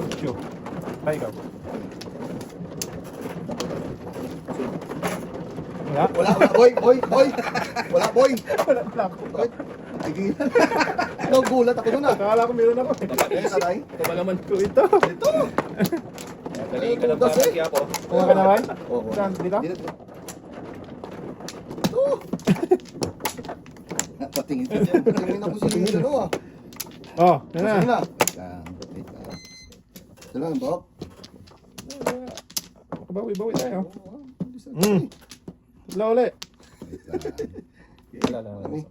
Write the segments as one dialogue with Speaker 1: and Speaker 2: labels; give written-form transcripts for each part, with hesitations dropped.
Speaker 1: 8. Tay ikaw. Wala?
Speaker 2: Wala, boy. Wala, boy.
Speaker 1: Wala lang.
Speaker 2: Bakit? Tigilan. Nagulat ako doon ah.
Speaker 1: Akala ko meron ako.
Speaker 2: Eh, sanay.
Speaker 3: Ito ba naman?
Speaker 1: Ito.
Speaker 2: Ito.
Speaker 3: Dali ka lang
Speaker 2: Butas,
Speaker 3: para
Speaker 2: eh.
Speaker 3: siya po.
Speaker 1: Kuha ka na ba?
Speaker 2: Oo.
Speaker 1: Saan? Dito?
Speaker 2: Dito. Ito. Patingin ko dyan. Patingin ako si ano ah.
Speaker 1: Oh, yan na.
Speaker 2: Sige na. Wait lang. Ito lang, Bok.
Speaker 1: Makabawi-bawi tayo.
Speaker 2: Mm.
Speaker 1: Wala ulit.
Speaker 3: Wala lang.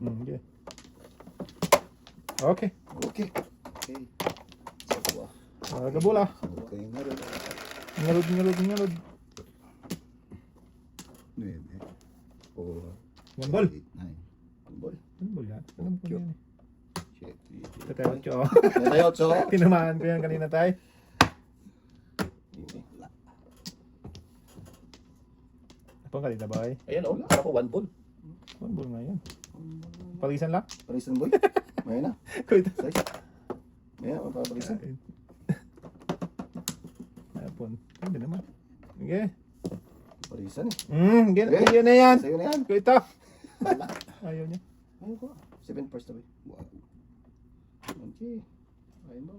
Speaker 1: Okay. Okay.
Speaker 2: Okay. Okay. Sawa.
Speaker 1: Gabula.
Speaker 2: Okay na rin.
Speaker 1: Ngalod.
Speaker 2: Nueve. Four.
Speaker 1: Gambol.
Speaker 2: Eight, nine. Gambol.
Speaker 1: Gambol yan. Alam ko yan eh.
Speaker 2: Siete.
Speaker 1: Ito tayo, Cho.
Speaker 2: Tayo, Cho.
Speaker 1: Tinamaan ko yan kanina tayo. Apa kanina ba eh?
Speaker 3: Ayan oh, para po 1 ball.
Speaker 1: Gambol nga yan. Palisan lang?
Speaker 2: Parisan, boy. May na.
Speaker 1: Kuita.
Speaker 2: Sige. May na, mapaparisan.
Speaker 1: Hapon. Hindi naman. Okay.
Speaker 2: Parisan eh.
Speaker 1: Okay. Yan na yan.
Speaker 2: Sa'yo na yan.
Speaker 1: Kuita. Ayaw niya.
Speaker 2: Ayaw ko. 7 first away. Wow. Okay. Ayaw mo.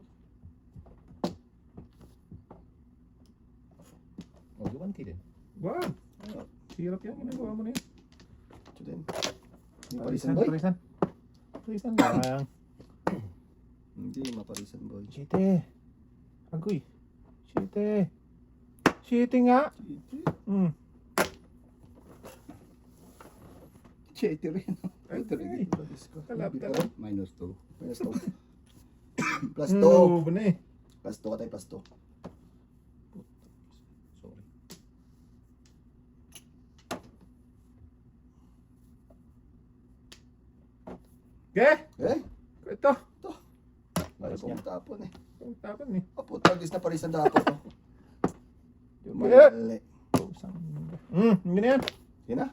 Speaker 3: Oh, you 1K din.
Speaker 1: Wow. Hirap yan. Ginagawa mo na yan.
Speaker 2: Ito din. May parisan, boy.
Speaker 1: Parisan lang.
Speaker 2: Hindi, maparisan, boy.
Speaker 1: Site. Agoy. Site. Site nga.
Speaker 2: Chete rin. Ito
Speaker 1: Ay.
Speaker 2: rin.
Speaker 1: Talap.
Speaker 2: Minus 2. Minus 2. Plus 2.
Speaker 1: Oo, ba na eh.
Speaker 2: Plus 2 ka tayo, plus 2.
Speaker 3: Sorry.
Speaker 1: Okay.
Speaker 2: Eh?
Speaker 1: Ito.
Speaker 2: Ayaw ko matapon eh.
Speaker 1: Ang tapon eh.
Speaker 2: Apo, tagis na parisan dapat.
Speaker 1: Mali.
Speaker 2: Mali.
Speaker 1: Hindi na yan.
Speaker 2: Yan na.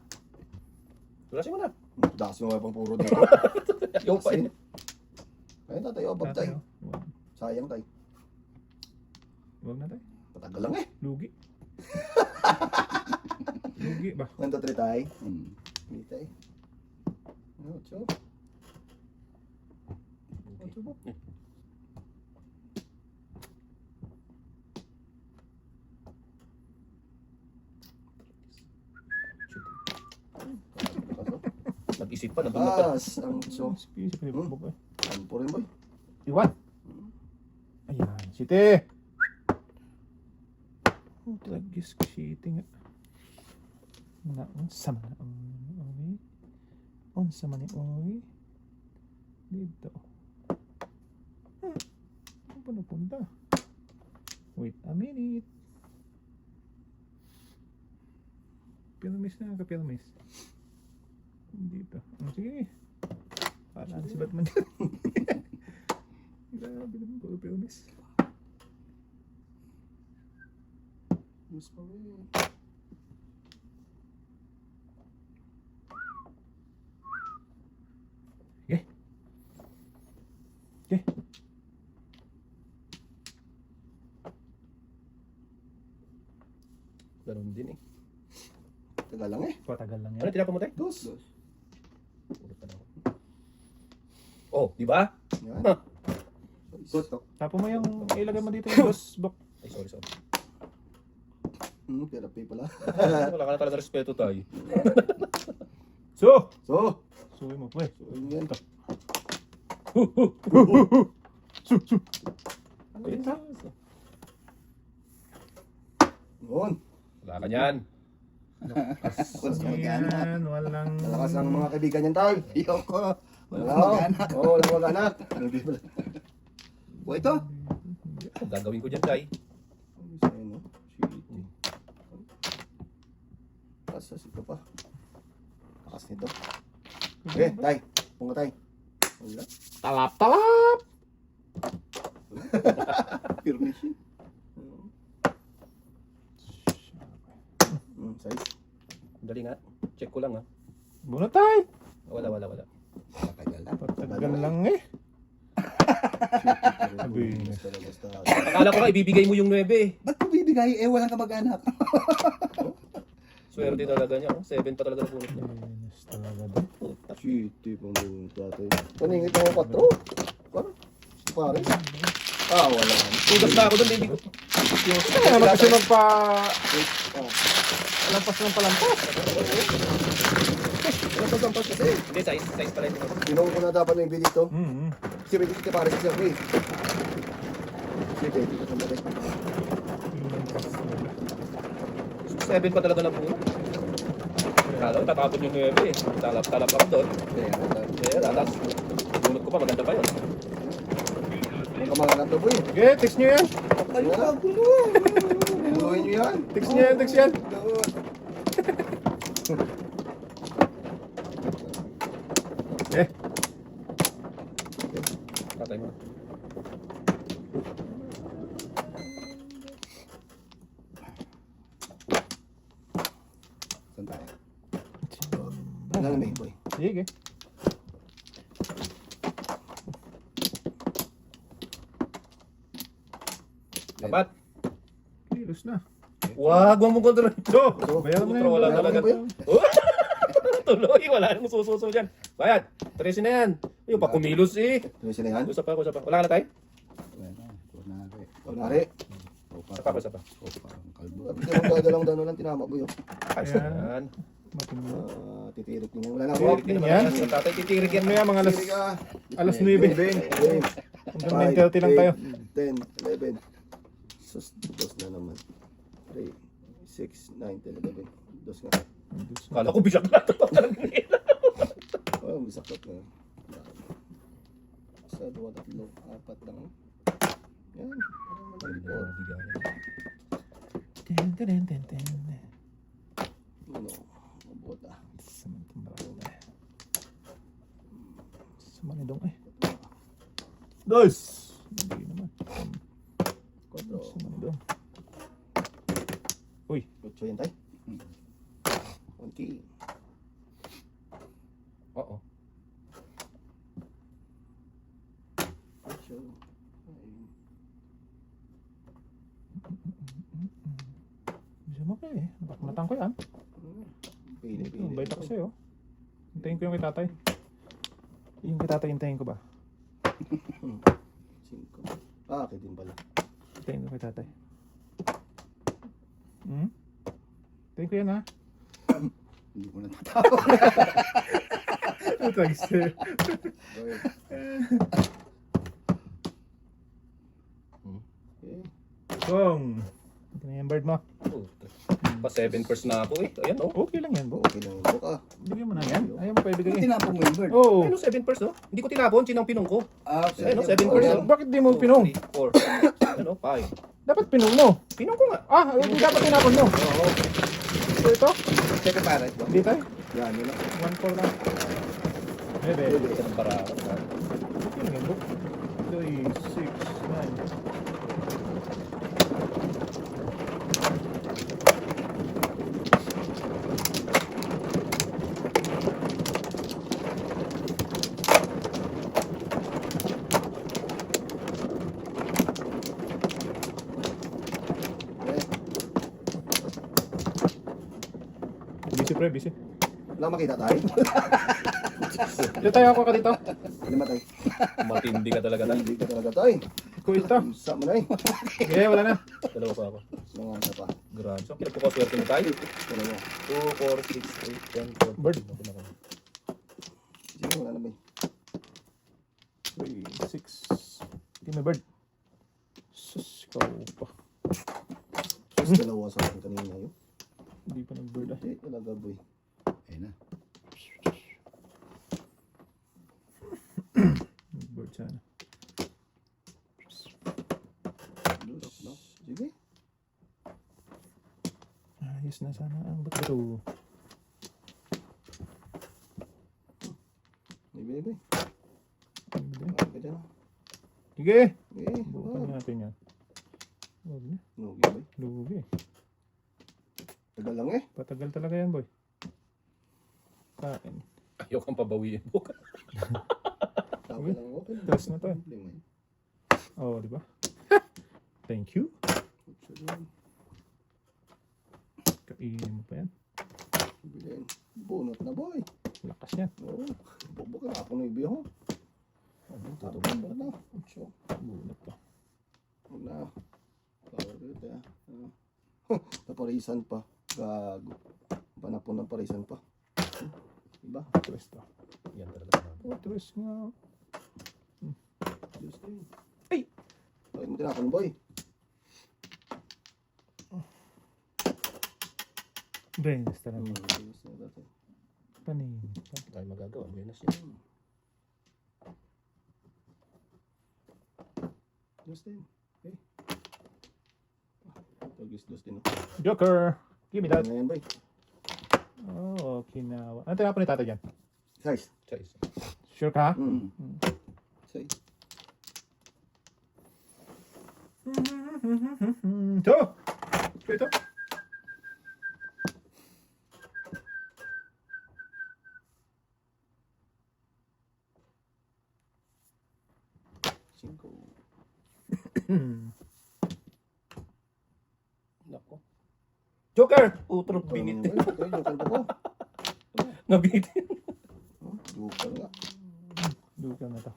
Speaker 3: Tulasin mo na.
Speaker 2: Dasi mo pang puro dito.
Speaker 3: Yung pa eh.
Speaker 2: Ayun na tayo, abab tayo. Sayang tayo.
Speaker 1: Huwag na tayo.
Speaker 2: Patagal lang eh.
Speaker 1: Lugi. Lugi ba?
Speaker 2: 1, 2, 3 tayo. Hindi tayo. Ano, Cho? Cho ba?
Speaker 3: Nag-isip pa, nandun na pa.
Speaker 2: Ang Cho.
Speaker 1: Isip ni Bok eh.
Speaker 2: Ano po rin, boy?
Speaker 1: Iwan. Ayan. Site. Talagis ko site nga. Na, unsa man ang oy. Unsa man ni oy. Dito. Ano pa napunta? Wait a minute. Pilmis na ka, pilmis. Dito. Sige. Parang si Batman dyan. Grabe naman puro pilmis.
Speaker 2: Yes, pa rin.
Speaker 1: Okay. Okay.
Speaker 3: Ganun din eh.
Speaker 2: Tagal lang eh.
Speaker 1: Patagal lang
Speaker 3: Ano
Speaker 1: yan.
Speaker 3: tinapon mo tayo?
Speaker 2: Dos.
Speaker 3: Ulit pa na ako. Oh, di ba?
Speaker 2: Yan.
Speaker 3: Huh.
Speaker 2: Good to.
Speaker 1: Tapo mo yung ilagay mo dito yung boss Bok.
Speaker 3: Ay, sorry.
Speaker 2: Therapy pala.
Speaker 3: Wala ka na talaga respeto tayo.
Speaker 1: So!
Speaker 2: So,
Speaker 1: Suwi mo po eh.
Speaker 2: yan.
Speaker 1: Ano yun ha?
Speaker 2: Yun.
Speaker 3: Wala ka niyan.
Speaker 2: Walang mag-anak.
Speaker 1: Yan, walang...
Speaker 2: Malakas ang mga kaibigan niyan tayo.
Speaker 4: Ayoko. Wala
Speaker 2: Oo.
Speaker 4: akong mag-anak.
Speaker 2: Oo, wala mag-anak. Hindi pala. O ito.
Speaker 3: Ang gagawin ko dyan, Tay.
Speaker 2: Ayun, no? Kasas ito pa. Takas nito. Okay, tay. Punga tay. Wala.
Speaker 1: Talap!
Speaker 2: Permission. Size.
Speaker 3: Dali nga. Check ko lang ha.
Speaker 1: Muna tayo!
Speaker 3: Wala.
Speaker 4: Matagal na.
Speaker 1: Patagal lang eh. Sabi niya.
Speaker 3: Akala ko nga ibibigay mo yung 9 eh.
Speaker 2: Ba't ko bibigay? Eh, walang kamag-anak.
Speaker 3: Swerte talaga niya. 7 pa talaga na punot niya.
Speaker 1: Venus talaga doon.
Speaker 2: Shitty pang doon tatay. Paningit ako 4. Parang, pare. Wala.
Speaker 3: Tugas na ako doon, baby ko.
Speaker 1: Kaya naman kasi magpa... Lampas ng palampas.
Speaker 2: Wala pa sampas kasi.
Speaker 3: Hindi, size pala ito.
Speaker 2: Pinong ko na dapat na yung video dito.
Speaker 1: Mm-hmm.
Speaker 2: Kasi may dito pare sa siyempre. Sige, dito sa mali.
Speaker 3: 7 pa talaga na punot. Kala ko tatapon yung 9 eh. Talap ako doon.
Speaker 2: Kaya,
Speaker 3: Tapos, bunot ko pa, maganda pa yun.
Speaker 2: ang kamag-anak to boy.
Speaker 1: Sige, text nyo yan.
Speaker 2: Kayo ka, gulo. Guluhin nyo yan.
Speaker 1: Text nyo yan, text yan. Eh,
Speaker 3: Patay mo.
Speaker 2: Saan tayo? Ano na may boy?
Speaker 1: sige.
Speaker 3: Dapat.
Speaker 1: Kilos na.
Speaker 3: Wag mo kontrol ito.
Speaker 1: Bayaran mo na
Speaker 3: Kontrol wala
Speaker 1: yun.
Speaker 3: talaga.
Speaker 2: Bayaran
Speaker 3: Tuloy, wala nang sususo dyan. Bayad. 13 na yan. Yung pa kumilos eh.
Speaker 2: Ano sila yan?
Speaker 3: Usap pa. Wala ka na tayo?
Speaker 2: Kunwari.
Speaker 3: Isa pa.
Speaker 2: Hindi mo dadalang dano lang tinama boy.
Speaker 3: Ayos
Speaker 1: Ayan.
Speaker 3: na yan.
Speaker 1: Matindi.
Speaker 2: Titirik nyo. Wala na ako.
Speaker 3: Titirik din naman
Speaker 1: Yan.
Speaker 3: yan. Sa tatay, titirik yan.
Speaker 1: Mamaya mga
Speaker 2: Titirik ka.
Speaker 1: alas 9. Hanggang 9:30 lang tayo.
Speaker 2: 10, 11. Sus, dos na naman. 3, 6, 9, 10, 11. Dos nga.
Speaker 3: Kala ko bisak na ito.
Speaker 2: Oh, bisakot na. Sa 2, 3, 4 lang. Yan.
Speaker 1: Ten, ten, ten, ten.
Speaker 2: Ano? Mabuta.
Speaker 1: Sumanidong eh. Dos! Hindi naman.
Speaker 2: 4.
Speaker 1: Sumanidong. Uy,
Speaker 2: 8 yan tayo. 1K.
Speaker 3: Oo.
Speaker 2: 8.
Speaker 1: bisa mo ka eh. Matan ko yan.
Speaker 2: Pili.
Speaker 1: Ang bait ako sa'yo. Hintayin ko yung kay tatay. Yung kay tatay, hintayin ko ba?
Speaker 2: 5. Akin din pala.
Speaker 1: Hintayin ko kay tatay. Hintayin ko yan ha.
Speaker 2: Hindi ko natatawa.
Speaker 1: Thanks eh.
Speaker 2: Okay.
Speaker 1: Kong. Ito na yung bird mo.
Speaker 3: Pa 7 first na ako eh. Ayan oh.
Speaker 1: Okay lang yan, bo.
Speaker 2: Okay lang yung boka.
Speaker 1: Bigyan mo na yan. Ayaw mo pa ibigay eh.
Speaker 2: Tinapon mo yung bird.
Speaker 1: Oo.
Speaker 3: Ayun oh, 7 first oh. Hindi ko tinapon, sinang pinong ko. Ayun oh, 7
Speaker 2: Oh,
Speaker 3: first
Speaker 2: yan.
Speaker 3: oh.
Speaker 1: Bakit di mo pinong?
Speaker 3: 4. Ano, 5.
Speaker 1: Dapat pinong mo.
Speaker 3: Pinong ko nga.
Speaker 1: Ah, hindi dapat tinapon mo.
Speaker 3: Oo.
Speaker 1: So ito?
Speaker 2: Check pare.
Speaker 1: Hindi tayo.
Speaker 2: Yan, yun lang.
Speaker 1: 1-4 lang. Bebe.
Speaker 3: Isa ng para.
Speaker 1: Okay lang yan, bo. 3, 6, 9. Busy pre, busy.
Speaker 2: Wala makita tayo.
Speaker 1: Dito tayo ako ka dito.
Speaker 2: Lima tayo.
Speaker 3: Matindi ka talaga na.
Speaker 2: Hindi ka talaga tayo.
Speaker 1: Kuya ito.
Speaker 2: Sama na eh.
Speaker 1: Okay, wala na.
Speaker 3: Dalawa pa ako.
Speaker 2: Mga isa pa.
Speaker 3: Grabe. So, pinagpukaswerte mo tayo.
Speaker 2: Dalawa.
Speaker 3: 2, 4, 6, 8, 10, 12.
Speaker 1: Bird.
Speaker 2: Sige, wala na ba
Speaker 1: 3, 6. Hindi may bird. Sus, ikaw pa.
Speaker 2: Mas dalawa sa akin kanina yun.
Speaker 1: Hindi pa nag-bird ah.
Speaker 2: Hindi, talaga boy. Ayun na.
Speaker 1: Nag-bird sana.
Speaker 2: No? Sige.
Speaker 1: Ayos na sana ang bato.
Speaker 2: May baby.
Speaker 1: Hindi.
Speaker 2: Bakit ka dyan?
Speaker 1: Sige!
Speaker 2: Eh,
Speaker 1: Bukan natin yan. Huwag na.
Speaker 2: Nugi boy.
Speaker 1: Lugi.
Speaker 2: Tagal lang eh.
Speaker 1: Patagal talaga yan, boy. Kain.
Speaker 3: Ayaw kang pabawiin mo.
Speaker 2: Tagal lang okay.
Speaker 1: Tapos na to eh.
Speaker 2: Problema eh.
Speaker 1: Oh, di ba? Thank you. Kainin mo pa yan.
Speaker 2: Bilhin. Bunot na boy.
Speaker 1: Lakas yan.
Speaker 2: Oo. Bubuk na ako ng ibiho. Tatubog na. So,
Speaker 1: Bunot pa.
Speaker 2: huwag na. Power dito ya. Naparisan pa. Gago. Panapon ng parisan pa. Diba?
Speaker 1: Twist to.
Speaker 3: Yan talaga.
Speaker 1: Oh, twist nga.
Speaker 2: Diyos din.
Speaker 1: Ay!
Speaker 2: Bakit mo tinakon boy?
Speaker 1: Benes talaga.
Speaker 2: Diyos na dati.
Speaker 1: Panin.
Speaker 3: Tayo magagawa. Buenas yan.
Speaker 2: Diyos din. Okay. Tagis Diyos din.
Speaker 1: Joker! Give me that.
Speaker 2: Ano yan boy?
Speaker 1: Oh, Okinawa. Ano tinapon ni tata dyan?
Speaker 2: Size.
Speaker 3: Size.
Speaker 1: Sure ka?
Speaker 2: Size.
Speaker 1: Ito! Ito!
Speaker 2: Cinco.
Speaker 3: Nako.
Speaker 1: Joker!
Speaker 3: Utro bingit.
Speaker 2: Boy, ito yung joker ko.
Speaker 3: Nabingit.
Speaker 2: Joker nga.
Speaker 1: Joker na to.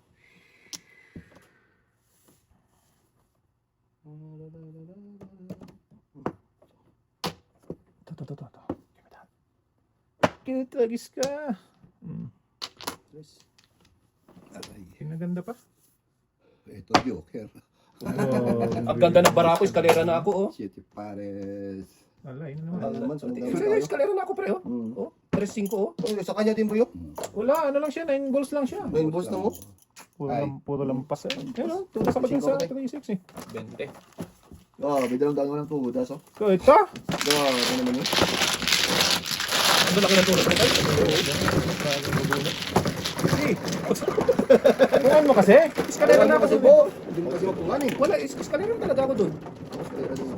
Speaker 1: Ito. Give me that. Kinitagis ka.
Speaker 2: Tres.
Speaker 4: Aray,
Speaker 1: Kinaganda pa.
Speaker 4: ito Joker.
Speaker 3: Ang ganda ng barako. Eskalera na ako, oh.
Speaker 4: Siete pares.
Speaker 1: Alay na
Speaker 2: Ano
Speaker 1: naman.
Speaker 2: naman, sunod na
Speaker 3: Eskalera,
Speaker 2: tayo.
Speaker 3: eskalera na ako, pre, oh.
Speaker 2: Hmm.
Speaker 3: Oh, 3-5, oh.
Speaker 2: Oh, sa kanya din po yun.
Speaker 1: Wala, ano lang siya, 9 balls lang siya.
Speaker 2: 9 balls na mo.
Speaker 1: Puro lampas eh. Pero, kasama din sa 36 eh.
Speaker 3: 20.
Speaker 2: Oh, bigla lang gagawin ng tuhod, aso.
Speaker 1: So, ito.
Speaker 2: Ano naman yun?
Speaker 3: Ang laki ng tulad, pre.
Speaker 1: Hey! Bukan mo kasi. Eskalera na ako
Speaker 2: kasi
Speaker 1: dun.
Speaker 2: po. Hindi mo kasi mapungan eh.
Speaker 3: Wala, eskalera na talaga ako dun.
Speaker 2: Eskalera din.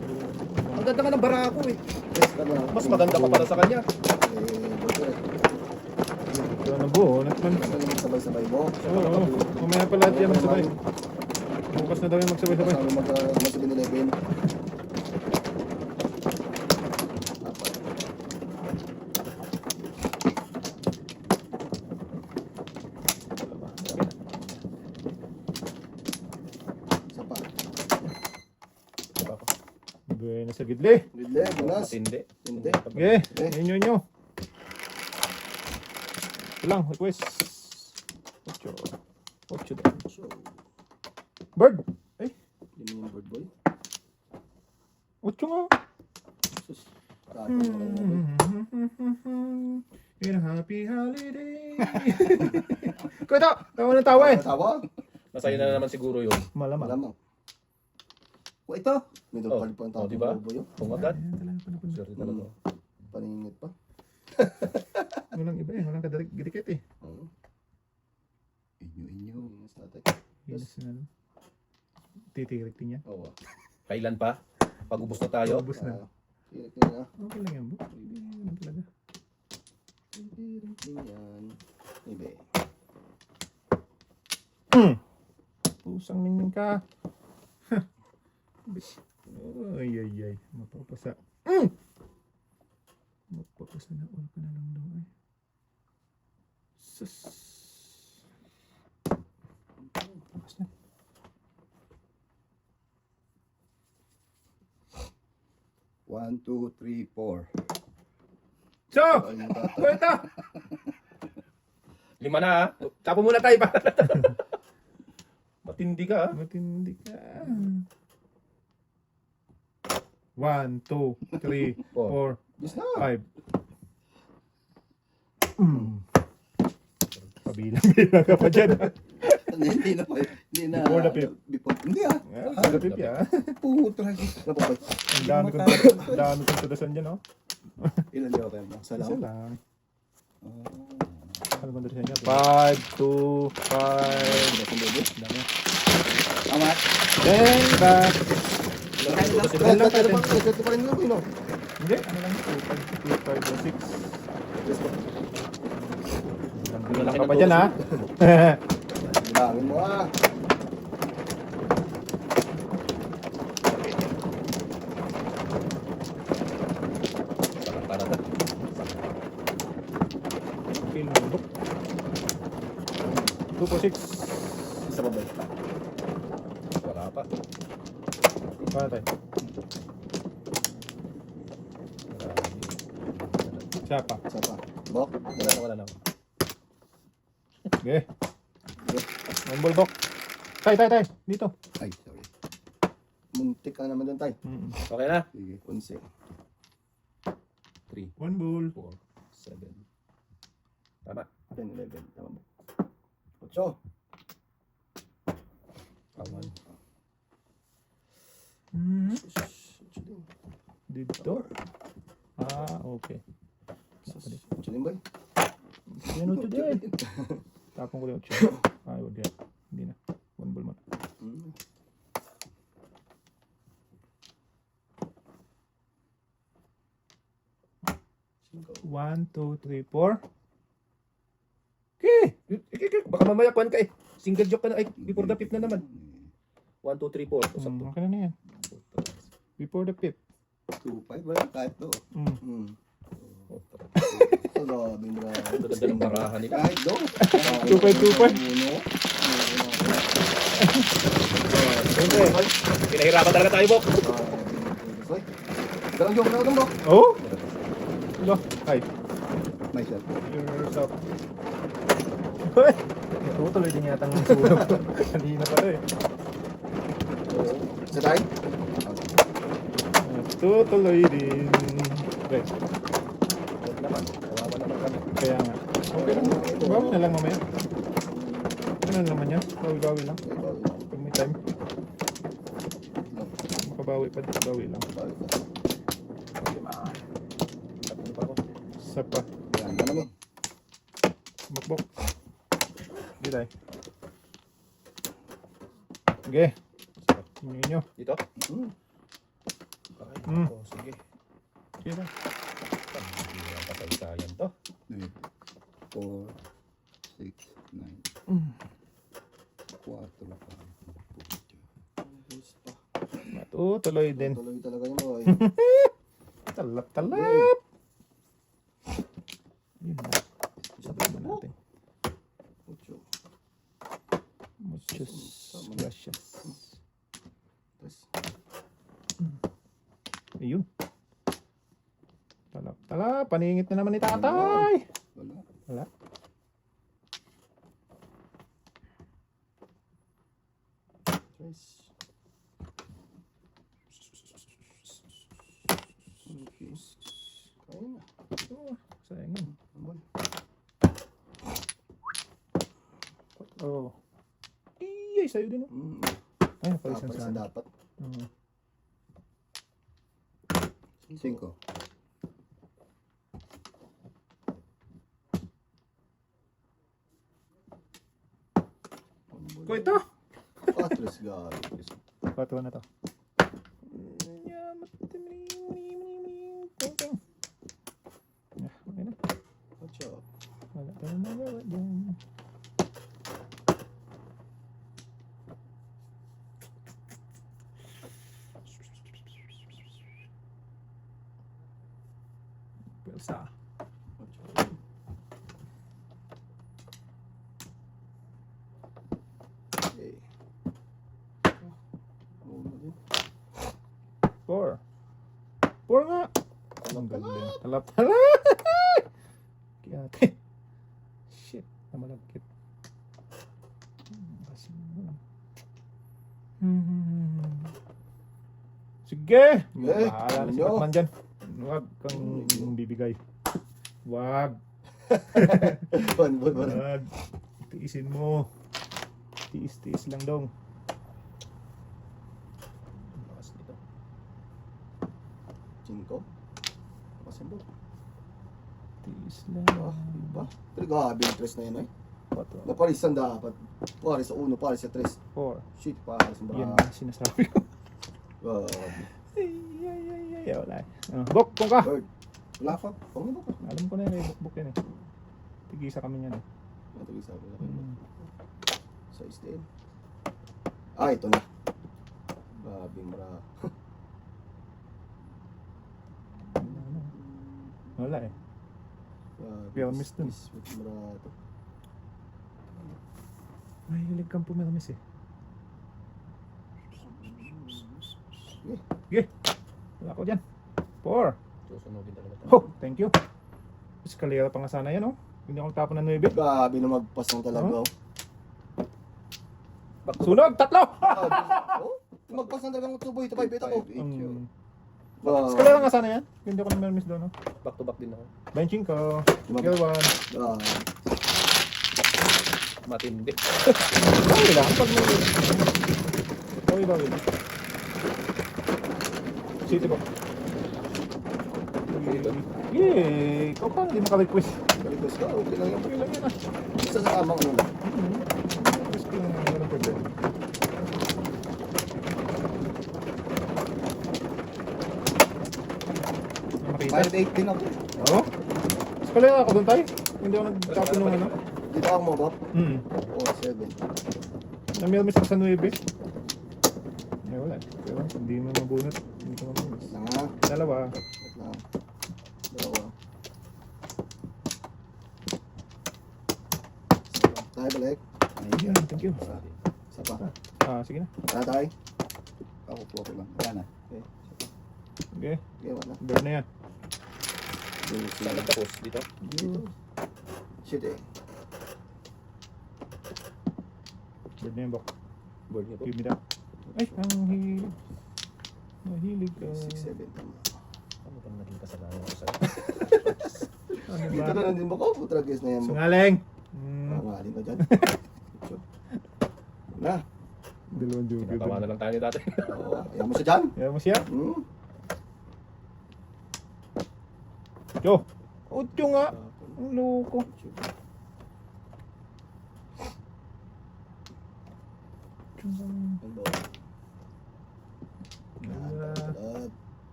Speaker 3: Ang ganda nga ng barako, eh.
Speaker 2: Yes, tama.
Speaker 3: Mas maganda pa para sa kanya.
Speaker 2: Joker.
Speaker 1: Ito na buo. Natman.
Speaker 2: Basta naman sabay-sabay mo.
Speaker 1: Oo. Mamaya pa lahat yan magsabay. Bukas na daw yung magsabay-sabay.
Speaker 2: Kasama mag-7-Eleven. Isa pa.
Speaker 1: Buhay na sa gidli.
Speaker 2: Gidle, bunas.
Speaker 3: Hindi.
Speaker 2: Hindi.
Speaker 1: Okay. Inyo. Ito lang. Request. 8 daw.
Speaker 2: So,
Speaker 1: Bird. Ay.
Speaker 2: hindi mo yung bird boy.
Speaker 1: 8 nga.
Speaker 2: Sus. Tato mo lang mo.
Speaker 1: In a happy holiday. Kuya, tawa ng tawa eh.
Speaker 2: Tawa?
Speaker 3: Masaya na naman siguro yun.
Speaker 1: Malamang.
Speaker 2: Malamang. O ito. May
Speaker 3: Oh,
Speaker 2: dupal pa ang
Speaker 3: oh,
Speaker 2: tapo
Speaker 3: diba?
Speaker 2: boy.
Speaker 3: Pumagat.
Speaker 1: Ayan, talaga pa na.
Speaker 3: Swerte talaga.
Speaker 2: Paningit pa.
Speaker 1: Walang iba eh. Walang kadikit eh.
Speaker 2: Oo.
Speaker 4: Inyo.
Speaker 2: Yes, tatay.
Speaker 1: Yes. Ano. Titirik din yan.
Speaker 2: Oo.
Speaker 3: Kailan pa? Pag-ubos na tayo.
Speaker 1: Ubus na.
Speaker 2: Tirik na.
Speaker 1: Okay lang yan, bu. Hindi naman talaga.
Speaker 2: Tirik yan. Ibe.
Speaker 1: Pusang ningning ka. Ay. Mapapasa. Mapapasa na all ka na lang daw eh. Sus. Bukas na.
Speaker 4: One, two, three, four.
Speaker 1: So!
Speaker 2: Ayun, tatay.
Speaker 1: Kwenta!
Speaker 3: 5 na, ha? Tapo muna tayo pa. Matindi ka, ha?
Speaker 1: Matindi ka. 1, 2, 3, 4,
Speaker 2: Bis na.
Speaker 1: 5. Pabilang ka pa dyan.
Speaker 2: Hindi na pa. Hindi na.
Speaker 1: Before the pip.
Speaker 2: Before. Hindi ah.
Speaker 1: Lapip ya.
Speaker 4: Putra.
Speaker 2: Ano pa ba?
Speaker 1: Ang dami kong tudasan dyan, oh.
Speaker 2: Ilan joker mo? Sa
Speaker 1: Isa
Speaker 2: lang.
Speaker 1: lang. Ano ba tudasan niya? 5, 2, 5. Dami.
Speaker 2: Tama.
Speaker 1: Then, back.
Speaker 2: Ilan lang tayo. Ito pa rin lang ko, no?
Speaker 1: Hindi, ano lang, 2, 5, 6. Bilang ka pa dyan, ha?
Speaker 2: Bilangin mo ah. Isa pa ba?
Speaker 3: Wala pa.
Speaker 1: Paano tayo? Siya pa.
Speaker 2: Isa pa. Bok?
Speaker 3: Wala na.
Speaker 1: Okay. One ball bok. Tay. Dito.
Speaker 4: Ay, sorry.
Speaker 2: Muntik ka naman doon, tay.
Speaker 3: Okay na?
Speaker 2: Sige, 11.
Speaker 3: 3,
Speaker 1: One ball.
Speaker 3: 4, 7. Tama.
Speaker 2: 10, 11. Tama ba? 8.
Speaker 3: Kawan.
Speaker 1: Dito. Ah, okay.
Speaker 2: 8 din ba?
Speaker 1: Yan o today. Tapong ko yung 8. Ay, wag yan. Hindi na. One ball man. One, two, three, four.
Speaker 3: Okay. Baka mamaya kuhan ka eh. Single joke ka na. Ay, before the fifth na naman. 1, 2, 3, 4. Usap to.
Speaker 1: Okay na yan. Before the fifth.
Speaker 2: 2-5 ba? Kahit to. Ito, grabe, grabe.
Speaker 3: Ito ganda ng barahan nila.
Speaker 2: Kahit do.
Speaker 1: 2-5.
Speaker 3: Siyempre, pinahirapan talaga tayo, Bok.
Speaker 2: Dalang joke na ako, bro.
Speaker 1: Oh? Hello. Hi.
Speaker 4: Myself.
Speaker 1: Yourself. Hoy! Tutuloy din yata ng sulog. Kanina pa to eh.
Speaker 2: Isa tayo?
Speaker 1: Tutuloy din. Okay.
Speaker 3: Huwag naman. Kawawa naman kami.
Speaker 1: Kaya nga. Okay lang. Bawi na lang mamaya. Ano naman yan? Bawi-bawi lang. Pag may time. Makabawi pa. Bawi lang.
Speaker 3: Tatlo pa ako.
Speaker 1: Isa pa.
Speaker 2: Yan na namin.
Speaker 1: Bok-bok. Hindi tayo. Okay. Tingnan nyo.
Speaker 3: Dito?
Speaker 2: Hmm.
Speaker 3: Okay.
Speaker 1: Hmm.
Speaker 3: Oh, sige.
Speaker 1: Okay lang.
Speaker 3: Hindi na patay-sayan to.
Speaker 4: 4, 6, 9,
Speaker 1: Mm.
Speaker 4: 4, 5,
Speaker 1: Matutuloy din.
Speaker 2: Tuloy talaga yun, boy.
Speaker 1: Talap-talap. Yun na. Sabihin na natin.
Speaker 2: 8.
Speaker 1: Muchos gracias. Ayun. Talap-talap. Paningit na naman ni tatay.
Speaker 4: wala.
Speaker 1: Wala. Oh, sayang yun. Oh. Iyay, sa'yo din. Oh. Ay, napalisan
Speaker 2: Dapat
Speaker 1: sa
Speaker 2: sa
Speaker 1: akin.
Speaker 2: dapat.
Speaker 4: 5.
Speaker 1: Ko ito.
Speaker 2: Patres, gabi.
Speaker 1: Patuwa na to. Okay na.
Speaker 2: 8.
Speaker 1: Wala tayong magawa dyan. Pwelsa.
Speaker 2: Okay.
Speaker 1: Four. Four nga. Ang galing. Talap-talap. Kaya ate. Shit. Namalagkit. Kasi sige. Bahala na si
Speaker 2: Ano?
Speaker 1: Batman dyan. Huwag kang bibigay. Huwag.
Speaker 2: One ball ba?
Speaker 1: Huwag. Tiisin mo. Tiis-tiis lang dong.
Speaker 3: Bakas nito.
Speaker 2: 5. Pasin bro.
Speaker 1: Tiis lang.
Speaker 2: Diba? Pero grabe yung 3 na yun, eh.
Speaker 1: Pato.
Speaker 2: Naparisan dapat. Paris sa 1, paris sa 3.
Speaker 1: Four.
Speaker 2: Shit, paris sa
Speaker 1: Yan
Speaker 2: baka.
Speaker 1: ang sinasabi ko.
Speaker 2: Grabe.
Speaker 1: Ay, wala eh. Bok, kung ka.
Speaker 2: Bird. Wala pa. Pang ba ka?
Speaker 1: Alam ko na yun eh, buk-buk yan eh. Tigisa kami yan eh.
Speaker 2: Ito yung sabi ko.
Speaker 1: Mm.
Speaker 2: Size din. Ah, ito na. Grabe, mara.
Speaker 1: Wala eh.
Speaker 2: Grabe.
Speaker 1: Kaya miss dun.
Speaker 2: Mara ito.
Speaker 1: Mahilig kang pumirmis eh.
Speaker 2: Sige.
Speaker 1: Sige. Wala ko dyan. 4.
Speaker 3: Susunugin talaga tayo.
Speaker 1: Oh, thank you. Escalera pa nga sana yan, oh. Hindi ako tapon ng 9.
Speaker 2: Grabe na magpas ng talaga. Oh.
Speaker 3: Back to
Speaker 1: Sunog! 3!
Speaker 2: Oh, magpas ng talagang 2 boy. Tapay beta ko.
Speaker 1: Escalera nga sana yan. Hindi ako namirmis doon, oh.
Speaker 3: back to din ako.
Speaker 1: Benching ko.
Speaker 2: Tumabas.
Speaker 1: Skill 1.
Speaker 3: Matindi.
Speaker 1: Bawi lang. Pag may... Bawi. City box. Yay! Ikaw paano di maka-request?
Speaker 2: Request ka, okay lang yan.
Speaker 1: Okay lang yan, ah.
Speaker 2: Isa sa tamang ano lang.
Speaker 1: Request ko lang. Walang problema. Makita?
Speaker 4: 5-8 din ako.
Speaker 1: Oo. Escalera ako doon tayo. Hindi ako nagtapon ng ano.
Speaker 2: Dito ako mo ba?
Speaker 1: Oo.
Speaker 2: 7.
Speaker 1: Namirmis ko sa 9. Eh wala. Pero hindi mo mabunot. Hindi ko mabunot.
Speaker 2: Lang ha.
Speaker 1: Dalawa.
Speaker 2: Wait lang. Dalawa. Tayo balik.
Speaker 1: Ayan, thank you.
Speaker 2: Isa pa.
Speaker 1: Sige na.
Speaker 2: Tara tayo.
Speaker 4: Ako po ako lang. Yan na.
Speaker 1: Okay.
Speaker 2: Okay, wala.
Speaker 1: Bird na yan.
Speaker 3: Saan nagtapos? Dito?
Speaker 2: Dito. Shit eh.
Speaker 1: Bird na yan, bak.
Speaker 3: Board niya po.
Speaker 1: Give me that. Ay, ang hilig. Mahilig ka.
Speaker 2: 6, 7. Tama.
Speaker 3: Ano bang naging kasalanan ko sa'yo?
Speaker 1: Ano
Speaker 2: Dito
Speaker 1: ba?
Speaker 2: na lang din ba ko? Putra guys na yan mo.
Speaker 1: Sungaling!
Speaker 2: Pangalim ka dyan. Na.
Speaker 1: Dalawang dugo.
Speaker 3: Tinatawa na lang tayo ni dati.
Speaker 2: Oo. Ayaw mo siya dyan.
Speaker 1: Kaya mo siya? Yo! Utyo nga! Ang loko.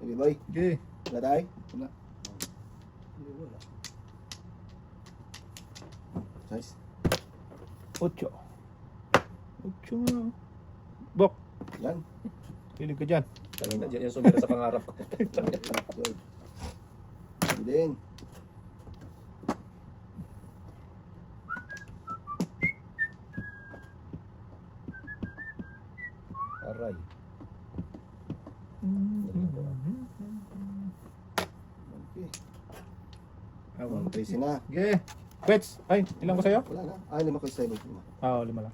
Speaker 2: Baby boy.
Speaker 1: Okay.
Speaker 2: Wala tayo?
Speaker 4: Wala.
Speaker 2: Wala. Size.
Speaker 1: Utyo. Utyo nga. Bok!
Speaker 2: Yan.
Speaker 1: Hilig ka dyan.
Speaker 3: Kanina dyan yung sumira sa pangarap ko.
Speaker 2: Good. And then.
Speaker 3: Aray.
Speaker 2: Okay.
Speaker 1: Ah,
Speaker 2: 1-3 na.
Speaker 1: Okay. Bets! Ay, ilang ko sa'yo?
Speaker 2: Wala na. Ah, 5 ko sa 7.
Speaker 1: Oo, 5 lang.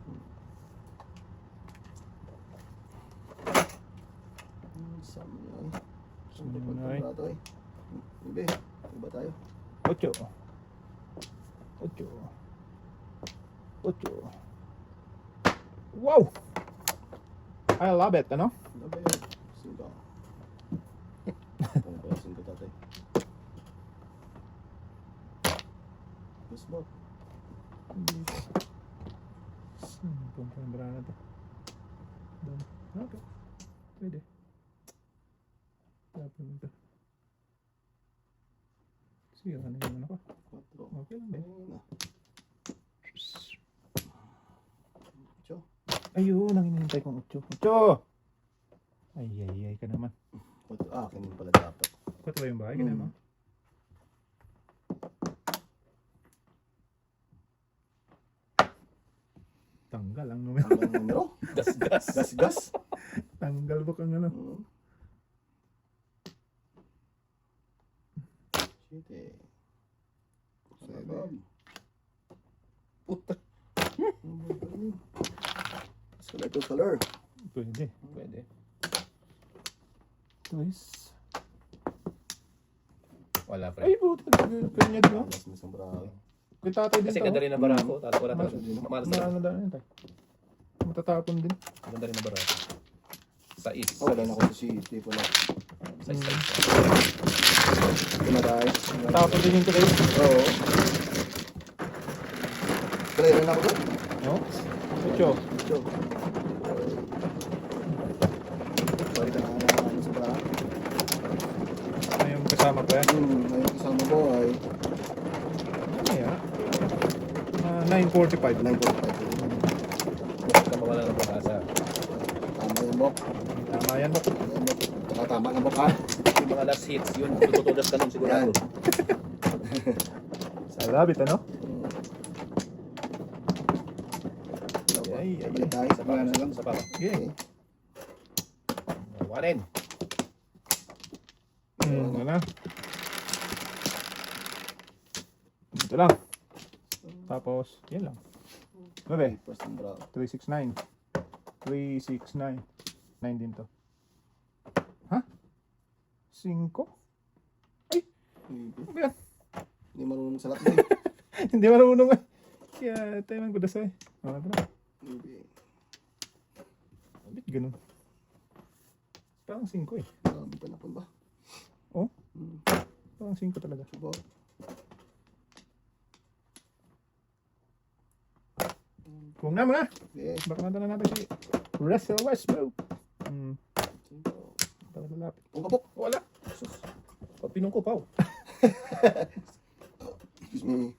Speaker 2: Samoy. Bibi, iba tayo.
Speaker 1: 8. 8. 8. Wow! I love it, ano?
Speaker 2: Ano ba yun? 5. Ano ba yung 5 tatay? Yes, Bob.
Speaker 1: Punta ng brana to. Doon. Okay. Pwede. Tapon ito. Sige, ano yung ano ko?
Speaker 2: 4.
Speaker 1: Okay lang din.
Speaker 2: Ocho.
Speaker 1: Ayun, ang hinihintay kong 8. 8! Ay ka naman.
Speaker 2: Akin din pala dapat.
Speaker 1: 4 yung bahay, ganun mo? Tanggal ang numero.
Speaker 2: Ang numero?
Speaker 3: Gas.
Speaker 2: Gas.
Speaker 1: Tanggal ba kang ano?
Speaker 2: Shit eh.
Speaker 4: 7.
Speaker 3: Puta.
Speaker 2: Color to color.
Speaker 1: Pwede.
Speaker 3: Pwede.
Speaker 1: Twice.
Speaker 3: Wala pre.
Speaker 1: Ay, buta. Kanya din, no?
Speaker 2: Alas mo isang bravo.
Speaker 1: Kay tatay din
Speaker 3: Kasi
Speaker 1: to.
Speaker 3: ganda rin ang barako. Talo wala
Speaker 1: Mas-
Speaker 3: tayo. Malas na.
Speaker 1: Ano daan yun tayo? Matatapon din.
Speaker 3: Ganda rin ang barako. Sais.
Speaker 2: Wala na ako sa city pala.
Speaker 3: Sais.
Speaker 2: Ito na tayo.
Speaker 1: Tapon din yung tayo.
Speaker 2: Oo. Kaya na ako doon.
Speaker 1: No? 8.
Speaker 2: Ito. Balik na ano sa bravo.
Speaker 1: Ano yung kasama ko yan?
Speaker 2: Ngayon kasama ko ay
Speaker 1: Ano yan? 9:45.
Speaker 2: 9.5.
Speaker 3: Huwag ka mawala ng pag-asa.
Speaker 2: Tama yung bok.
Speaker 1: Tama yan ba?
Speaker 2: Tama ng bok ha.
Speaker 3: Yung mga last hits yun. Tututudas ka nun sigurado.
Speaker 1: I love it, ano? Ay, ay,
Speaker 2: Balik
Speaker 1: ay.
Speaker 2: tayo.
Speaker 3: Isa pa, isa pa.
Speaker 1: Okay.
Speaker 3: Warin.
Speaker 1: Wala. Ito lang. Tapos, yan lang. 9.
Speaker 2: First and brown.
Speaker 1: 369. 369. 9 din to. Ha? 5? Ay, ano ba yan?
Speaker 2: Hindi marunong sa lahat.
Speaker 1: Hindi marunong eh. Kaya tayo man kudasay. Ano na? Bakit ganun? Parang 5 eh.
Speaker 2: Marami pa na po ba?
Speaker 1: Oh? Parang 5 talaga.
Speaker 2: Subo.
Speaker 1: Kung na mga.
Speaker 2: Okay.
Speaker 1: Baka nata na natin si Russell Westbrook. Para lalapit.
Speaker 2: Kung kapok.
Speaker 3: Wala. Pag pinong ko, Pao.
Speaker 2: Excuse me.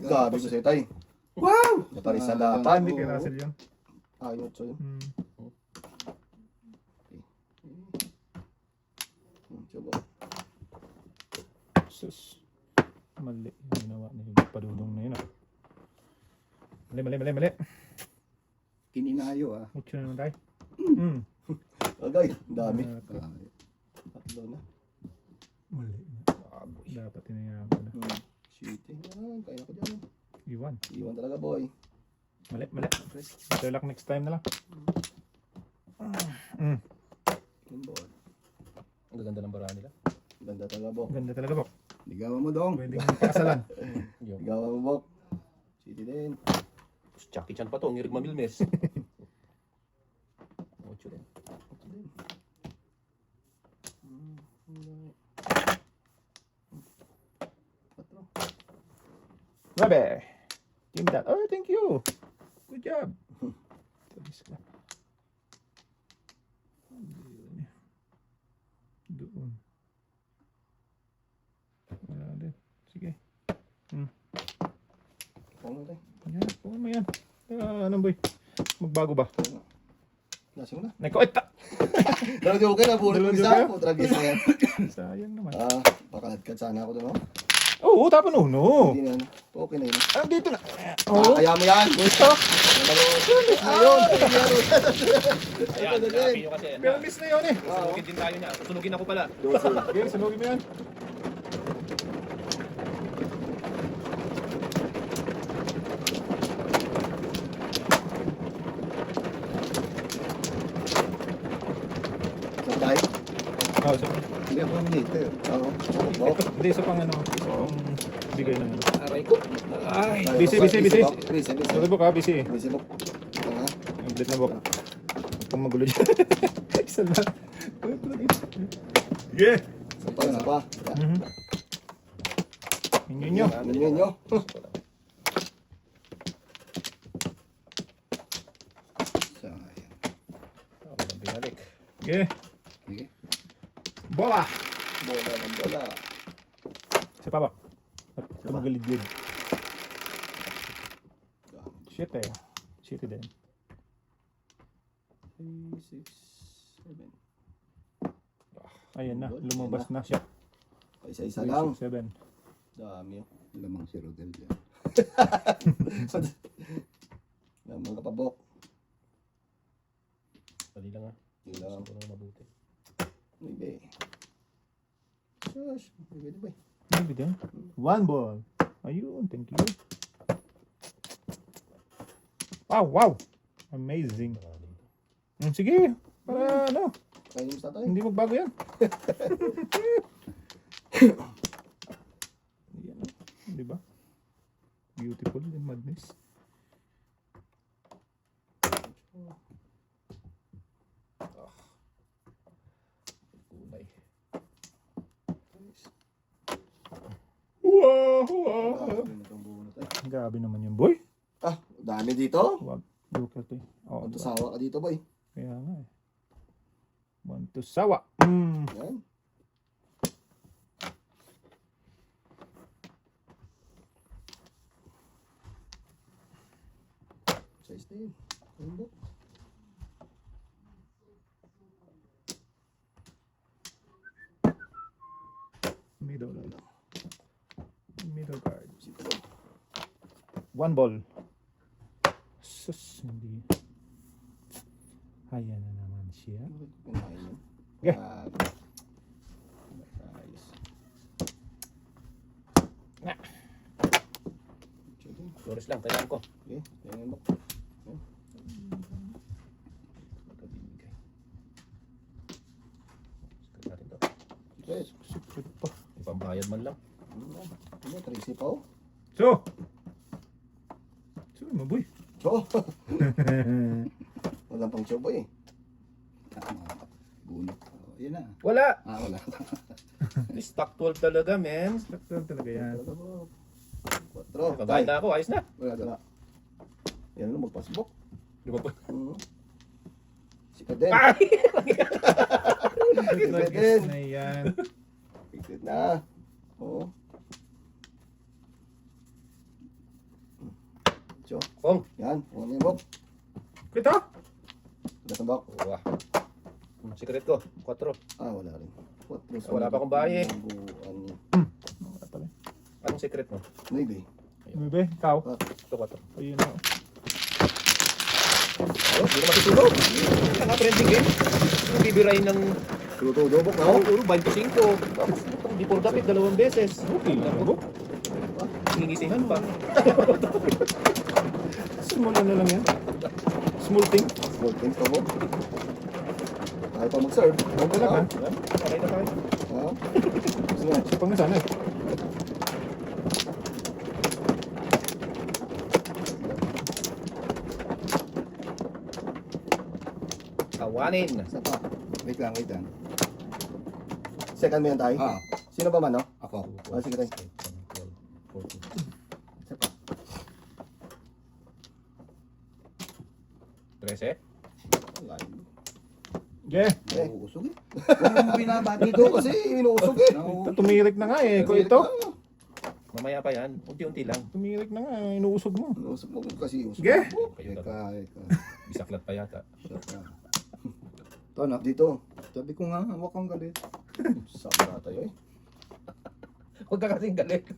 Speaker 2: Gabi ko sa'yo, tay. Wow! Natari sa lapan.
Speaker 1: Hindi kay Russell yun.
Speaker 2: Ayot sa'yo. Subo.
Speaker 1: Sus. Mali yung ginawa niya yung padudong na yun ah. Mali.
Speaker 4: Kininayo ah.
Speaker 1: Mucho na naman tayo.
Speaker 2: Agay, ang dami.
Speaker 4: Ah,
Speaker 2: Tatlo na.
Speaker 1: Mali na. Dapat tinayaan ko na.
Speaker 2: Cheating. Kaya ko dyan.
Speaker 1: Iwan.
Speaker 2: Iwan talaga, boy.
Speaker 1: Mali. Better luck next time na lang.
Speaker 2: Yung ball.
Speaker 3: Ang gaganda ng bara nila.
Speaker 2: Ganda talaga, Bok.
Speaker 1: Ganda talaga po.
Speaker 4: ligawan mo dong.
Speaker 1: Pwede kong pakasalan.
Speaker 3: Yung
Speaker 2: Gawa mo, Bok. City din.
Speaker 3: Jackie Chan pa to, ngirig mamilmes. Ocho din.
Speaker 1: Rabe. Give me that. Oh, thank you. Good job. Talis ka. Doon. Wala din. Sige.
Speaker 2: Oo nga, tay.
Speaker 1: Ayan, kuha mo yan. Ano boy? Magbago ba?
Speaker 2: Nasi mo na.
Speaker 1: Nakuita!
Speaker 2: Dalawang ka na, puro
Speaker 1: Dalawang
Speaker 2: isa.
Speaker 1: joke
Speaker 2: Ako, tragis na yan.
Speaker 1: Sayang naman.
Speaker 2: Pakalagkat sana ako doon, no?
Speaker 1: Oo, tapon uno.
Speaker 2: Hindi na, ano. Okay na yun.
Speaker 1: Ah, dito na. Oo.
Speaker 2: Kaya mo yan.
Speaker 1: Gusto?
Speaker 2: Ayun.
Speaker 3: Ayan, grabe nyo kasi.
Speaker 1: Pero miss na yun eh.
Speaker 3: Sunugin din tayo niya. Sunugin ako pala.
Speaker 1: Sige, sunugin mo yan.
Speaker 2: Saan tayo?
Speaker 1: Oh, so,
Speaker 4: Hindi ako later.
Speaker 2: Oo. Bok.
Speaker 1: hindi, isa pang ano. Isa pang bigay ng ano.
Speaker 3: Aray ko. Ay.
Speaker 1: Busy.
Speaker 2: Bok. Busy,
Speaker 1: Sorry po ka, busy.
Speaker 2: Busy, Bok. Tanga.
Speaker 1: Update na po. Huwag kang magulo dyan. Isa lang. Yeah.
Speaker 2: Isa pa, isa pa.
Speaker 1: Inyo nyo.
Speaker 2: Ganyan nyo.
Speaker 4: Sayang.
Speaker 3: Binalik.
Speaker 1: Yeah.
Speaker 4: Sige.
Speaker 1: Bola!
Speaker 2: Bola ng bola.
Speaker 1: Isa pa ba? At tumagalid yun. Shit eh. Shit din.
Speaker 2: 3, 6, 7.
Speaker 1: Ayan na. Lumabas na siya.
Speaker 2: Isa-isa lang.
Speaker 1: 7.
Speaker 2: Dami.
Speaker 4: Lamang si Rodel dyan.
Speaker 2: Lamang ka pa, Bok.
Speaker 3: Dali lang ah.
Speaker 2: Hindi lang.
Speaker 3: Gusto ko na mabuti.
Speaker 2: Maybe. Shush. Maybe, boy.
Speaker 1: Maybe din. 1 ball. Ayun. Thank you. Wow. Amazing. Sige. Para ano.
Speaker 2: Kaya mo sa tayo.
Speaker 1: Hindi magbago yan. Yan. Di ba? Beautiful in madness.
Speaker 3: Kulay.
Speaker 1: Wow. Grabe naman yun, boy.
Speaker 2: Dami dito.
Speaker 1: Wag. Joker to eh. Oo,
Speaker 2: Ito sawa ka dito, boy.
Speaker 1: kaya nga eh. 1 to sawa.
Speaker 2: Yan. Size na yun. Ayun, Bok.
Speaker 1: Middle. Middle card. 1 ball. Sus, hindi. Ayan na naman siya.
Speaker 2: Pinahin yun.
Speaker 1: Okay.
Speaker 2: Ayos.
Speaker 1: Nga.
Speaker 2: Sige.
Speaker 3: Flores lang, kailangan ko.
Speaker 2: Okay, tingnan mo.
Speaker 3: Magkabibigay. Secret natin to.
Speaker 2: Okay.
Speaker 1: Secret pa.
Speaker 3: Ipambayad man lang.
Speaker 2: Ano, Tracy pa oh.
Speaker 1: So! So, maboy.
Speaker 2: So, walang pang choboy eh.
Speaker 4: Tama. Bunot. Oh, yan na.
Speaker 3: Wala!
Speaker 4: Wala.
Speaker 3: Stock 12 talaga, men.
Speaker 1: Sakto talaga yan.
Speaker 2: Quatro.
Speaker 3: Pagbayad na ako, ayos na.
Speaker 2: Wala na. Yan ano, magpasbok.
Speaker 3: Di ba po?
Speaker 2: Sikat din.
Speaker 3: Ay!
Speaker 2: Sikat din.
Speaker 1: Tragis na yan.
Speaker 2: Sikat na. Oo. So,
Speaker 3: Kong!
Speaker 2: yan. Ano yung bok?
Speaker 1: Kita!
Speaker 2: Wala sa bok.
Speaker 3: Wah. Secret ko, 4.
Speaker 2: Wala rin. Quatro.
Speaker 3: Wala pa akong bahay eh.
Speaker 2: Bubuan.
Speaker 1: Wala pala.
Speaker 3: Anong secret mo?
Speaker 2: Maybe.
Speaker 1: Bebe, ikaw.
Speaker 3: Ito, 4.
Speaker 1: Ayun na.
Speaker 3: Oh, hindi na matutulog. Hindi na trending game. Yung bibirahin ng
Speaker 2: Tulo-tulo bok na.
Speaker 3: puro 25. Tapos hindi puro dapit 2 beses.
Speaker 1: Okay lang mo.
Speaker 3: Hingisihan pa.
Speaker 1: Small ano lang yan. Small thing.
Speaker 2: Small things pa bok. Ayaw pa mag-serve.
Speaker 1: Okay lang ha.
Speaker 3: Okay na tayo.
Speaker 2: Sige nga.
Speaker 1: Pang na sana eh.
Speaker 3: Kawanin.
Speaker 2: Isa pa.
Speaker 4: Wait lang, wait lang.
Speaker 2: Second mo yan tayo. Sino ba man, no?
Speaker 4: Ako.
Speaker 2: Sige tayo.
Speaker 3: 14.
Speaker 2: Isa pa.
Speaker 3: 13.
Speaker 1: Yeah.
Speaker 4: Nauusog eh. Huwag mo binabati
Speaker 2: Dito kasi inuusog eh.
Speaker 1: Ito, tumirik na nga eh. Kung ito,
Speaker 3: Mamaya pa yan. Unti-unti lang.
Speaker 1: tumirik na nga. Inuusog mo.
Speaker 2: Inuusog mo kasi usog.
Speaker 1: Sige.
Speaker 3: Kayo
Speaker 4: Eka,
Speaker 3: na.
Speaker 4: eka.
Speaker 3: Bisaklat pa yata.
Speaker 4: Ito na.
Speaker 2: Dito.
Speaker 4: Sabi ko nga, huwag kang galit.
Speaker 2: Saka na tayo eh.
Speaker 3: Huwag ka kasing galit.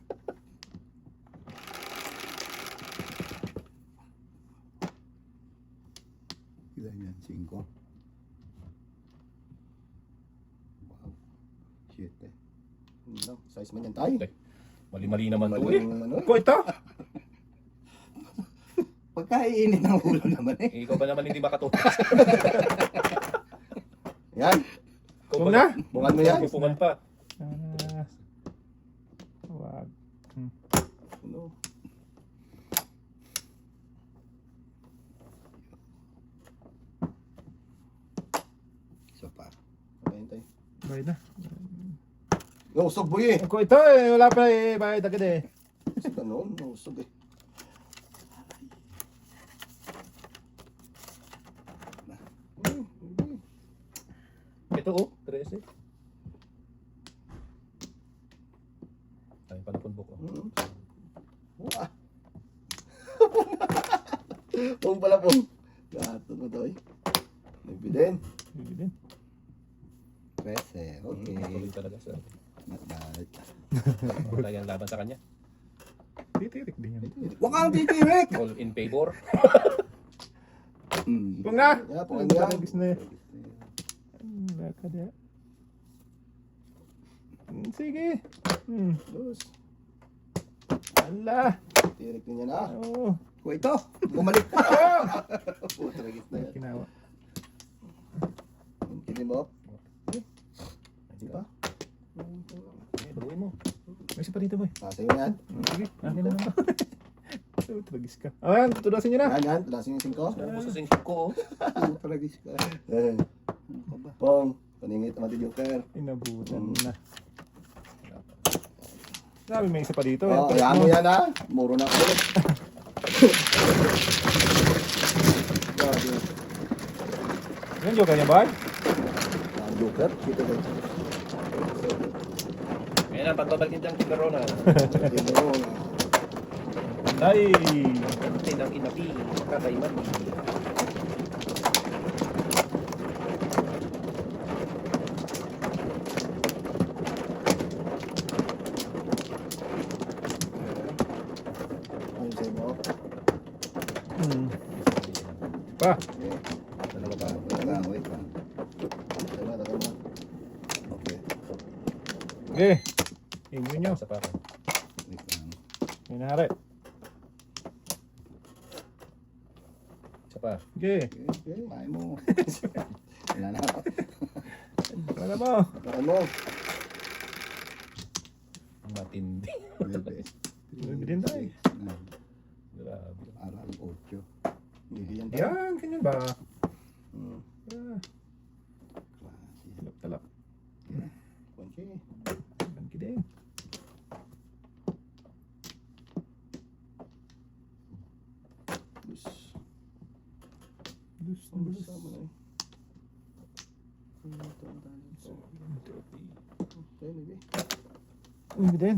Speaker 4: Ilan yan? 5. Wow. Shit eh.
Speaker 2: No, size man yan tayo.
Speaker 3: Mali-mali naman to
Speaker 2: Mali
Speaker 3: eh.
Speaker 2: yung ano eh.
Speaker 1: Kung ito,
Speaker 4: Pagkaiinit ng ulo naman eh.
Speaker 3: Ikaw ba naman hindi makatulog?
Speaker 2: Yan.
Speaker 3: Ikaw
Speaker 1: kung
Speaker 3: ba
Speaker 1: na.
Speaker 2: Bungan mo yan.
Speaker 3: Pupungan pa.
Speaker 1: Wag.
Speaker 2: Ano?
Speaker 4: Isa pa.
Speaker 2: Ayan tayo.
Speaker 1: Bayad na.
Speaker 2: Nausog boy eh.
Speaker 1: Kung ito eh, wala pa eh. Bayad agad eh.
Speaker 2: Kasi ganun, nausog eh.
Speaker 3: Ito oh, 13. Ay, palapunbok oh.
Speaker 2: Ah. Pong pala pong. Gato mo to eh. Nagbidin.
Speaker 1: Hindi din.
Speaker 4: 13. Okay.
Speaker 3: Tuloy talaga sa
Speaker 4: Not bad.
Speaker 3: wala yung laban sa kanya.
Speaker 1: Titirik din yan.
Speaker 4: Huwag kang titirik!
Speaker 3: All in favor.
Speaker 1: Kung na.
Speaker 2: Yeah, pungan mo yan.
Speaker 1: Tragis na eh. Wala ka na. Sige.
Speaker 2: Dos.
Speaker 1: Ala.
Speaker 2: Tirik din yan ah.
Speaker 1: Oo.
Speaker 4: Kung ito, bumalik pa.
Speaker 2: Puta lagit na yan.
Speaker 1: Kinawa.
Speaker 2: Kilim mo. Di ba?
Speaker 3: Eh, baluin mo.
Speaker 1: May isa pa dito boy.
Speaker 2: Sa'yo yan.
Speaker 1: Sige. Akin na lang to. So, tragis ka. Ayan, tutudasin nyo na.
Speaker 2: Yan yan. Tulasin yung 5.
Speaker 3: Ubus sa sing ko oh.
Speaker 4: Tragis ka.
Speaker 2: Eh.
Speaker 4: Ano ka ba?
Speaker 2: Pong. Paningit naman din Joker.
Speaker 1: Inabutan na. Sabi may isa pa dito.
Speaker 2: Oh,
Speaker 1: Tulis
Speaker 2: ayan mo yan ah. Muro na ako ulit. Grabe.
Speaker 1: Yan, joker niya ba?
Speaker 2: Ang Joker. Dito ba?
Speaker 3: Ayan ang pagbabalik ng Chicarona.
Speaker 2: Dito mo.
Speaker 1: Ay!
Speaker 3: Tinang inapi. Kakaiman.
Speaker 2: Ayun sa'yo mo.
Speaker 1: pa.
Speaker 2: Okay.
Speaker 3: Dalawa pa.
Speaker 4: Wait pa.
Speaker 2: Tagal mo. Okay.
Speaker 1: Okay. Inyo nyo.
Speaker 3: Isa pa ako.
Speaker 4: Wait lang.
Speaker 1: May nahari.
Speaker 3: Isa pa.
Speaker 1: Okay.
Speaker 2: Okay.
Speaker 4: Kaya mo. Wala na.
Speaker 1: Wala mo.
Speaker 2: Tagal mo.
Speaker 3: Matindi.
Speaker 1: Bibigyan tayo.
Speaker 3: Grabe.
Speaker 4: Aral 8.
Speaker 2: Hindi yan ba?
Speaker 1: Yan, ganyan ba?
Speaker 2: Hmm.
Speaker 1: Ah, talap.
Speaker 2: Konti.
Speaker 1: Bangki din.
Speaker 2: Lus.
Speaker 1: Lus.
Speaker 2: Sama na eh. Okay, maybe.
Speaker 1: Bangki din.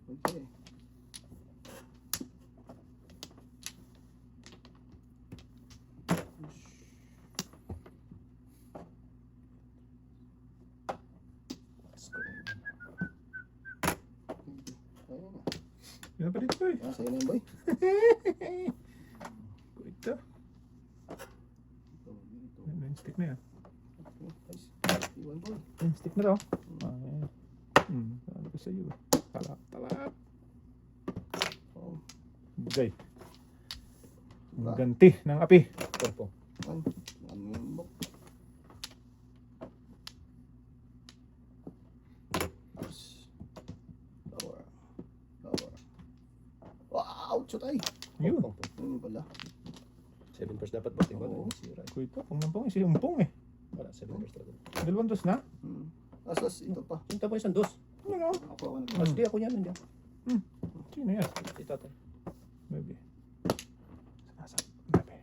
Speaker 2: Okay. Ayun na.
Speaker 1: Yan pa dito boy.
Speaker 2: Sa'yo na yun, boy.
Speaker 1: Ito. Ano yung stick na yan?
Speaker 2: Okay, nice. Iwan, boy.
Speaker 1: Yung stick na to. Ah, yan. Sabi ko sa'yo. Talap.
Speaker 2: Oh,
Speaker 1: Okay. Ang ganti ng api.
Speaker 3: Pong.
Speaker 2: man. Amok. Flower. Wow, chutay.
Speaker 1: Yun.
Speaker 3: Pong.
Speaker 2: Yun pala.
Speaker 3: 7 first dapat ba? Tingnan
Speaker 2: Oo.
Speaker 3: mo. Sira.
Speaker 1: Kuy ito. Pong nampong. Isa yung pong eh.
Speaker 3: Wala, 7 first talaga.
Speaker 1: Dalawang dos na.
Speaker 2: Asas, ito pa.
Speaker 3: Sinta po isang dos.
Speaker 1: Ano?
Speaker 2: Ako na.
Speaker 3: Mas di ako yan. Hindi ako.
Speaker 1: Sino yan?
Speaker 3: Si tatay.
Speaker 1: Maybe. Nasa nabi.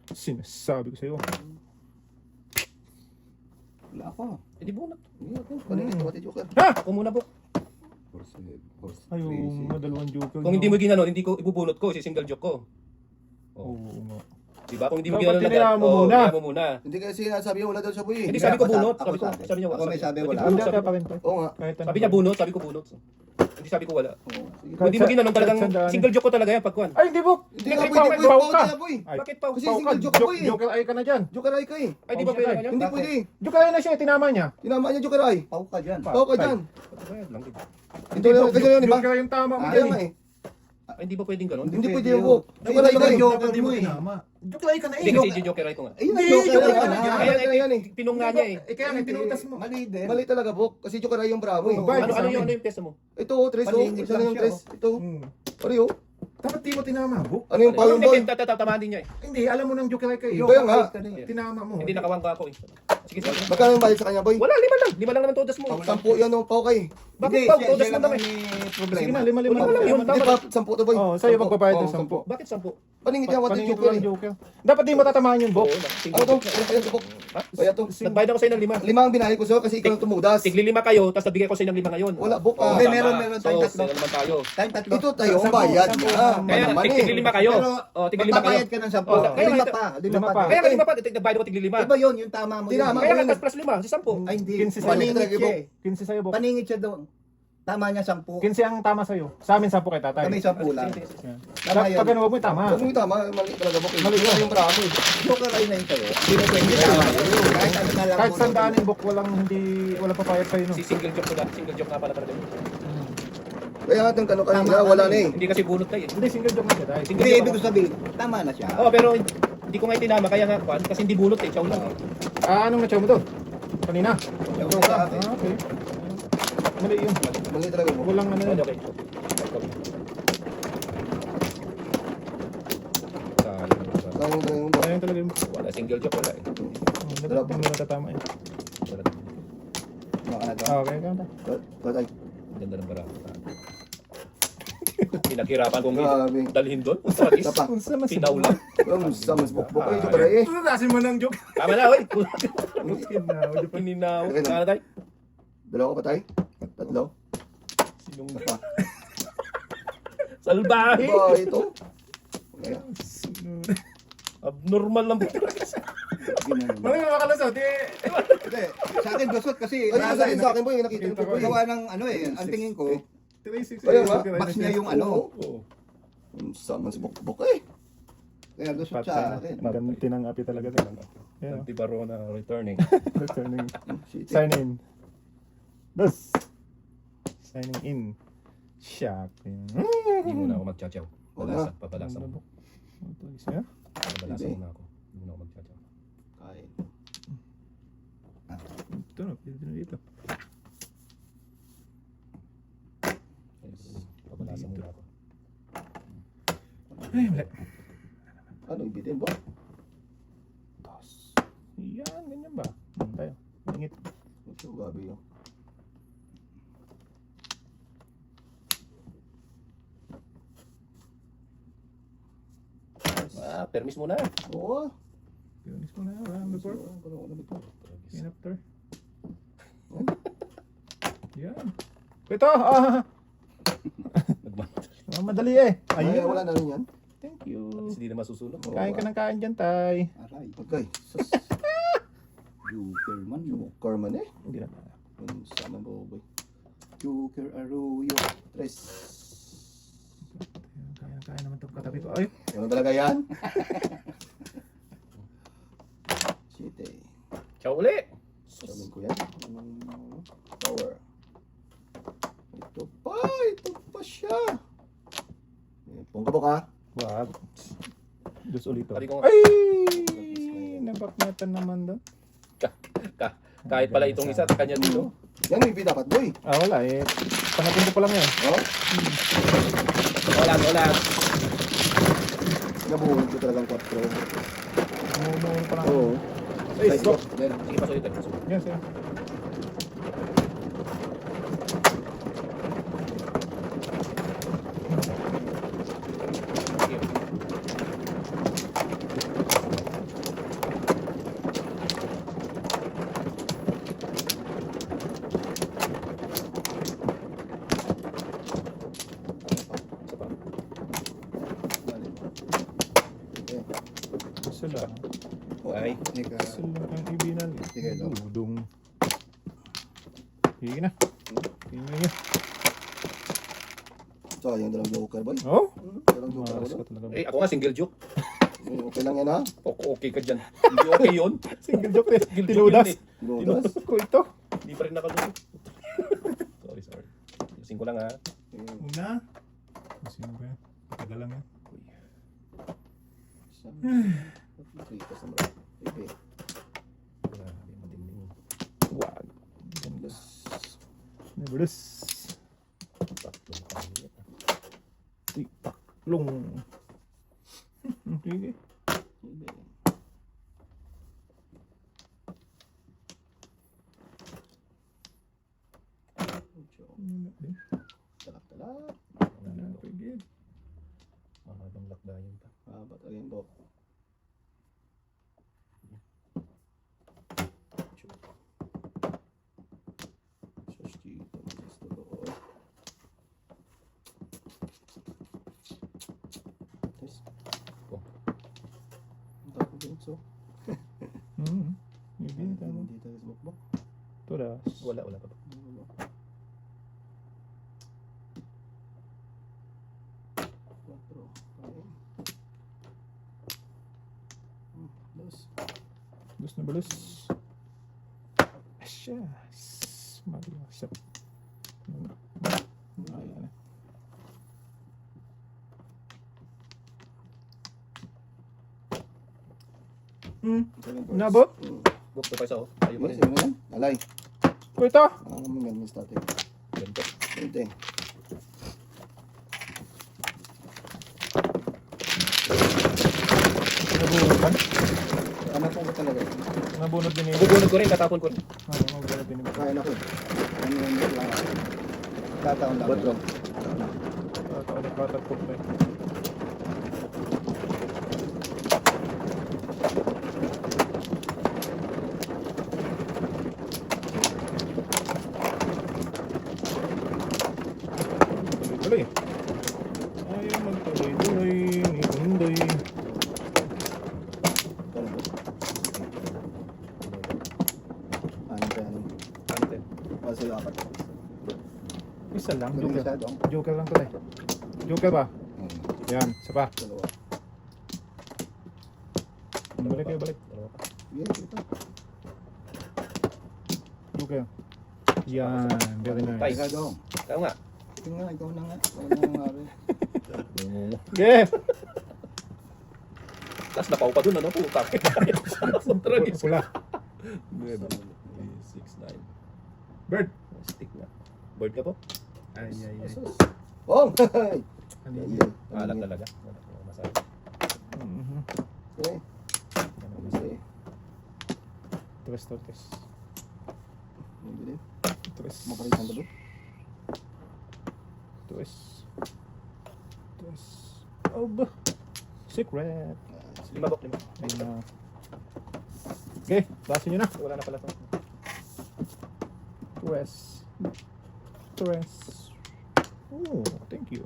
Speaker 1: Sinasabi ko sa'yo.
Speaker 2: Wala ako.
Speaker 3: Hindi bunot.
Speaker 2: Hindi ako. Paningin ko pati joker.
Speaker 3: Ako muna po.
Speaker 4: Horse.
Speaker 1: Ay, yung dalawang joker.
Speaker 3: Kung hindi mo ginano, hindi ko ibubunot ko. Single joke ko.
Speaker 1: Oo nga.
Speaker 3: Diba? Kung hindi mo
Speaker 1: Dapat
Speaker 3: ginano
Speaker 1: tinayaan mo muna.
Speaker 3: tinayaan mo muna.
Speaker 2: Hindi kasi sinasabi niya wala daw siya, boy.
Speaker 3: Hindi sabi ko
Speaker 4: Ako
Speaker 3: bunot.
Speaker 4: sa-
Speaker 3: Sabi ko,
Speaker 4: ako sa-
Speaker 3: sabi niya wala.
Speaker 4: ako may sabi wala.
Speaker 1: Hindi
Speaker 3: Sabi,
Speaker 1: ka pa rin to.
Speaker 2: Oo nga.
Speaker 1: Kahit ano.
Speaker 3: sabi niya bunot, sabi ko bunot. Hindi sabi ko wala.
Speaker 2: Oo, sige.
Speaker 1: Kahit
Speaker 3: Kung hindi mo
Speaker 1: sa-
Speaker 3: ginano talagang
Speaker 1: kahit sandaan.
Speaker 3: single joke ko talaga yan pagkuhan.
Speaker 1: Ay, hindi mo.
Speaker 2: Hindi nga,
Speaker 1: Kasi
Speaker 2: boy. Hindi
Speaker 1: pau
Speaker 2: pwede.
Speaker 1: ka.
Speaker 2: Pau boy.
Speaker 1: Ay,
Speaker 3: Bakit pa?
Speaker 2: Kasi
Speaker 1: pau ka.
Speaker 2: single joke ako eh.
Speaker 1: Joker ay ka na dyan.
Speaker 2: Joker ay ka eh.
Speaker 3: Ay, di ba
Speaker 1: Oh,
Speaker 3: pwede
Speaker 1: siya.
Speaker 3: kanya?
Speaker 2: Hindi
Speaker 4: Bakit?
Speaker 2: pwede.
Speaker 1: Joker ay na siya. Tinama niya.
Speaker 2: Tinama niya joker ay.
Speaker 4: Pau ka dyan.
Speaker 2: Pau ka dyan.
Speaker 1: Hindi
Speaker 2: Ito
Speaker 1: po.
Speaker 2: kasi yun, di ba?
Speaker 1: Joker yung tama mo.
Speaker 2: Kaya nga eh.
Speaker 3: Ay, hindi ba pwedeng gano'n?
Speaker 2: Hindi pwede
Speaker 4: yun.
Speaker 2: yung walk. Joker ay ka eh.
Speaker 4: Joker mo eh.
Speaker 1: Joker ay ka na
Speaker 3: Hindi
Speaker 1: eh.
Speaker 3: kasi joker ay ko nga.
Speaker 4: Ayun na,
Speaker 1: Hindi,
Speaker 4: joker
Speaker 1: joker
Speaker 4: ka
Speaker 1: ka
Speaker 4: na.
Speaker 1: na.
Speaker 3: Kaya nga,
Speaker 2: yan eh.
Speaker 3: pinong nga niya eh.
Speaker 1: Kaya nga, tinutas mo.
Speaker 4: Mali din.
Speaker 2: Mali talaga, Bok. Kasi joker ay yung bravo eh.
Speaker 1: Babae.
Speaker 3: Ano yung pesa mo?
Speaker 2: Ito, tres oh.
Speaker 4: Malingit
Speaker 2: Isa na
Speaker 4: lang
Speaker 2: yung
Speaker 4: siya,
Speaker 2: tres. Ito. Pari oh.
Speaker 1: Dapat di mo tinama, Bok.
Speaker 2: Ano yung pau yung boy?
Speaker 3: Tatamaan din niya eh.
Speaker 1: Hindi, alam mo nang Joker ay kayo.
Speaker 2: Kaya nga.
Speaker 1: Tinama mo.
Speaker 3: Hindi nakawangga ako eh. Sige, sige.
Speaker 2: Magkano yung bayad sa kanya, boy?
Speaker 3: Wala, 5 lang. 5 lang naman todas mo.
Speaker 2: 10 yan yung pau kay.
Speaker 3: Bakit pa? Todas mo naman.
Speaker 1: Sige na, lima-lima.
Speaker 3: Wala lang yun.
Speaker 2: Hindi ba? 10 to, boy.
Speaker 1: Oh, sa'yo magbabayad ng
Speaker 2: 10.
Speaker 1: 10.
Speaker 3: Bakit 10?
Speaker 2: Paningit niya, what the
Speaker 1: Paningit
Speaker 2: joker
Speaker 1: lang
Speaker 2: eh.
Speaker 1: Joker. Dapat di mo tatamaan yun, Bok.
Speaker 2: Ano to? Ano kaya to, Bok?
Speaker 3: Ha?
Speaker 2: Kaya to.
Speaker 3: Nagbayad ako sa'yo ng 5.
Speaker 2: 5 ang binayad ko sa'yo kasi ikaw ang tumudas.
Speaker 3: Tigli 5 kayo, tapos nabigay ko sa'yo ng 5 ngayon.
Speaker 2: Wala, Bok.
Speaker 3: Oh,
Speaker 4: Hindi,
Speaker 3: tama.
Speaker 4: meron tayong
Speaker 3: So,
Speaker 4: tatlo.
Speaker 3: sila naman tayo.
Speaker 4: Time tatlo.
Speaker 2: Ito tayo ang bayad
Speaker 1: Sampu.
Speaker 2: niya.
Speaker 3: Kaya
Speaker 2: Manaman
Speaker 3: tigli 5 kayo.
Speaker 4: Pero,
Speaker 3: Oh, tigli 5 kayo.
Speaker 4: magbabayad ka ng 10.
Speaker 3: Oh, kaya
Speaker 4: Lima
Speaker 3: nga-
Speaker 4: pa.
Speaker 1: Lima pa.
Speaker 3: Kaya nga 5, nagbayad ako tigli 5.
Speaker 4: Iba yun, yung tama mo.
Speaker 2: Tinama.
Speaker 3: Kaya nga,
Speaker 2: Yun.
Speaker 3: tas plus 5, si 10.
Speaker 4: Ay, hindi.
Speaker 1: 15 sa'yo.
Speaker 4: Paningit siya eh.
Speaker 1: 15 sa'yo, Bok.
Speaker 4: Paningit siya doon. Tama niya 10.
Speaker 1: 15 ang tama sa'yo. Sa amin 10 kay tatay.
Speaker 4: Kami 10 lang.
Speaker 3: Sige, sige, sige.
Speaker 1: Yan.
Speaker 4: Tama yun.
Speaker 1: Pag ano, huwag mo tama.
Speaker 2: Huwag mo tama, mali talaga, Bok.
Speaker 1: Mali
Speaker 2: Ito
Speaker 1: ka.
Speaker 2: yung bravo eh.
Speaker 4: Joker ay na yun sa'yo. Hindi na pwede tama yun. Kahit ano na lang.
Speaker 1: Kahit sandaanin, Bok, walang papayat sa'yo, no?
Speaker 3: Si single joke ko lang. Single joke nga pala talaga.
Speaker 2: Kaya nga itong tanong kanina,
Speaker 4: Tama
Speaker 2: wala
Speaker 4: ka
Speaker 2: na eh.
Speaker 3: Hindi kasi bunot tayo eh.
Speaker 1: Hindi, single joke na siya, tay.
Speaker 3: Single
Speaker 4: Hindi,
Speaker 3: joke
Speaker 4: ibig
Speaker 3: ako.
Speaker 4: ko sabihin, tama na siya.
Speaker 3: Oh, pero hindi ko nga itinama kaya nga kwan kasi hindi bunot eh, chow lang eh.
Speaker 1: Anong na-chow mo to? Kanina?
Speaker 4: Joker sa akin.
Speaker 1: Okay. Mali yun.
Speaker 2: Mali talaga, Bok.
Speaker 1: Walang ano yun.
Speaker 3: Okay.
Speaker 2: Tanong talaga yung Bok.
Speaker 1: Ayun talaga yung...
Speaker 3: Wala single joke wala eh.
Speaker 1: Dapat hindi mo natatama yun.
Speaker 3: Wala.
Speaker 4: Baka na to.
Speaker 1: Okay, kanta.
Speaker 2: Patay.
Speaker 3: Ganda ng barako. Pinaghirapan kong
Speaker 2: Grabe.
Speaker 3: dalhin doon. Sorry.
Speaker 2: Isa pa.
Speaker 1: Unsa mas
Speaker 3: Pinaw lang.
Speaker 2: Sa mas bukbok eh, joker ay eh.
Speaker 1: Tutasin mo ng joke.
Speaker 3: Tama na, oy.
Speaker 1: Kinaw.
Speaker 3: Pininaw.
Speaker 2: Okay na.
Speaker 3: Sana tayo.
Speaker 2: Dalawa ka patay? Tatlo?
Speaker 3: Sinong Salbahe.
Speaker 2: Ba ito? Okay.
Speaker 3: Abnormal lang po.
Speaker 1: Mali mo makalusot eh.
Speaker 4: Hindi, sa akin gusot kasi
Speaker 2: Ay, yung sabihin sa akin, boy, nakita ko, boy.
Speaker 4: gawa ng ano eh, ang tingin ko,
Speaker 1: Kaya
Speaker 2: Kaya nga,
Speaker 4: box niya yung ano.
Speaker 3: Oo.
Speaker 2: Sama si Bokbok eh.
Speaker 4: Kaya gusto
Speaker 1: Patay
Speaker 4: sa
Speaker 1: na.
Speaker 4: akin.
Speaker 1: Ang tinangapi talaga din. Yeah.
Speaker 3: Antibarona returning.
Speaker 1: Returning.
Speaker 2: Shit.
Speaker 1: Sign in. Dos. Signing in. Shock.
Speaker 3: Hindi muna ako magchachaw.
Speaker 2: Wala.
Speaker 3: Papalasa mo.
Speaker 1: Ito isa.
Speaker 3: Papalasa
Speaker 2: Hindi.
Speaker 3: muna ako. Hindi muna ako magchachaw.
Speaker 2: Kain.
Speaker 1: Ito na. Pwede na dito.
Speaker 3: Yes. Papalasa muna ako.
Speaker 1: Ay, mali.
Speaker 2: Ano ibitin ba?
Speaker 1: Dos. Yan. Ganyan ba? Tayo. Ingit.
Speaker 2: Ito, gabi yun.
Speaker 3: Permis muna.
Speaker 2: Oo.
Speaker 1: Pinis ko na. Round before.
Speaker 3: Permis.
Speaker 1: In after. Yan. Ito. Ah. Madali eh.
Speaker 2: Ay,
Speaker 1: Ayun.
Speaker 2: wala na rin yan.
Speaker 1: Thank you.
Speaker 3: Hindi na masusunog.
Speaker 1: Kain ka ng kain dyan, tay.
Speaker 4: Aray.
Speaker 2: Okay. Sus.
Speaker 4: Joker man.
Speaker 2: Joker man eh.
Speaker 1: Hindi na.
Speaker 2: Sama boboy.
Speaker 4: Joker Arroyo.
Speaker 2: Tres.
Speaker 1: Kaya naman itong katabi ko. Ay,
Speaker 2: Ano talaga yan? Shit eh.
Speaker 3: Ciao uli.
Speaker 2: Sabihin ko yan. Power. Ito pa siya. Pungkabok ha.
Speaker 1: wag. Dos ulit.
Speaker 3: Sabi ko,
Speaker 1: Ay! Nabaknatan naman doon.
Speaker 3: kahit pala itong isa, kanya dito.
Speaker 2: Yan may bida dapat boy.
Speaker 1: Ah, wala eh. Panapin ko pa lang yan.
Speaker 2: Oh,
Speaker 3: Wala.
Speaker 2: nabuhulog ko talagang 4.
Speaker 1: Mumuno pa lang.
Speaker 2: Oo.
Speaker 3: Ay,
Speaker 2: Ay,
Speaker 3: stop.
Speaker 2: Yan.
Speaker 3: Sige, paso ito.
Speaker 1: Yan, sir.
Speaker 3: Sige. Isa pa.
Speaker 1: Sila.
Speaker 3: Ay.
Speaker 4: Nika.
Speaker 1: Sila ang ibinal.
Speaker 4: Sige, Dok.
Speaker 1: Dudong. Sige na. Tingnan niyo.
Speaker 2: Sayang dalang joker boy.
Speaker 1: Oh?
Speaker 2: Dalang joker
Speaker 1: Maras
Speaker 2: ako.
Speaker 1: ka talaga.
Speaker 3: Eh, ako nga single joke.
Speaker 2: Okay lang yan ha.
Speaker 3: Okay ka dyan. Hindi okay yun.
Speaker 1: Single joke rin.
Speaker 3: Single joke
Speaker 1: Tinudas.
Speaker 3: yun eh.
Speaker 2: Tinudas.
Speaker 1: Tinudas ko ito.
Speaker 3: Hindi pa rin nakalusot. Sorry. Ayusin ko lang ha.
Speaker 1: Una. Sino ba yan? Tagal lang yan.
Speaker 2: Kritas na bro. Ibe.
Speaker 3: Grabe, matinding.
Speaker 1: Wag.
Speaker 2: Ganda.
Speaker 1: Neverless.
Speaker 3: Tatlong kanya.
Speaker 1: Uy, taklong. Sige.
Speaker 2: Ibe. Talak-talak.
Speaker 1: Pagid.
Speaker 3: Mahabang lakbayan pa.
Speaker 2: Ba't again bro? Sus, dito. Gusto ko. Yes.
Speaker 3: Oh.
Speaker 2: Ang tapos din so.
Speaker 1: Hindi, tama.
Speaker 2: Hindi tayo sa bukbok.
Speaker 1: Tulas.
Speaker 3: Wala pa.
Speaker 2: Quatro. Ayun. Dos.
Speaker 1: Dos na balos. Asya. Mabiasap. Ayan. Nabot?
Speaker 3: Book to pa isa oh. Ayaw pa
Speaker 2: Yes,
Speaker 3: rin.
Speaker 2: yun yan. Alay.
Speaker 1: Ko ito.
Speaker 2: May miss natin.
Speaker 3: Ganito.
Speaker 2: Ito.
Speaker 1: Nabunod kan?
Speaker 2: Tama po ba talaga?
Speaker 1: Nabunod din yun.
Speaker 3: Bubunod ko rin, tatapon ko rin.
Speaker 1: Nabunod din yun.
Speaker 2: Kain ako.
Speaker 4: Ano yung lang? Tataon lang.
Speaker 2: Batro.
Speaker 1: Katakot pa. Tuloy. Ayaw magtuloy-tuloy. Ni Undoy.
Speaker 2: Ano kaya ano?
Speaker 3: Content.
Speaker 2: Para sa'yo apat.
Speaker 1: Isa lang.
Speaker 4: Joker
Speaker 1: Joker.
Speaker 4: sa dong.
Speaker 1: Joker lang to eh. Joker ba?
Speaker 4: Hmm.
Speaker 1: Yan, isa pa.
Speaker 2: Dalawa.
Speaker 1: Balik kayo, balik.
Speaker 3: Dalawa pa.
Speaker 2: Yes, ito.
Speaker 1: Okay. Yan, very
Speaker 3: Tay.
Speaker 1: nice.
Speaker 4: Ikaw,
Speaker 3: Ikaw nga.
Speaker 4: ikaw na nga. Ikaw na nga rin.
Speaker 1: Yeah!
Speaker 3: Tapos napaw pa dun, ano? Puta. Tragis.
Speaker 1: Pula.
Speaker 3: 9, 6, 9.
Speaker 1: Bird!
Speaker 3: Stick na. Bird ka po?
Speaker 1: Ay, ay, ay.
Speaker 2: Asos. Oh!
Speaker 1: Ano
Speaker 2: Ay,
Speaker 1: yun?
Speaker 2: ay.
Speaker 3: Alat talaga. Masarap.
Speaker 1: Mhm.
Speaker 2: Okay. Okay.
Speaker 1: Tres, tres.
Speaker 2: Hindi din.
Speaker 1: Tres.
Speaker 2: Makalit ang labo.
Speaker 1: Tres. Tres. Oh, ba? Secret.
Speaker 3: Lima po, lima.
Speaker 1: Ayun na. Okay, basin nyo na.
Speaker 3: Wala na pala to.
Speaker 1: Tres. Tres. Oh, thank you.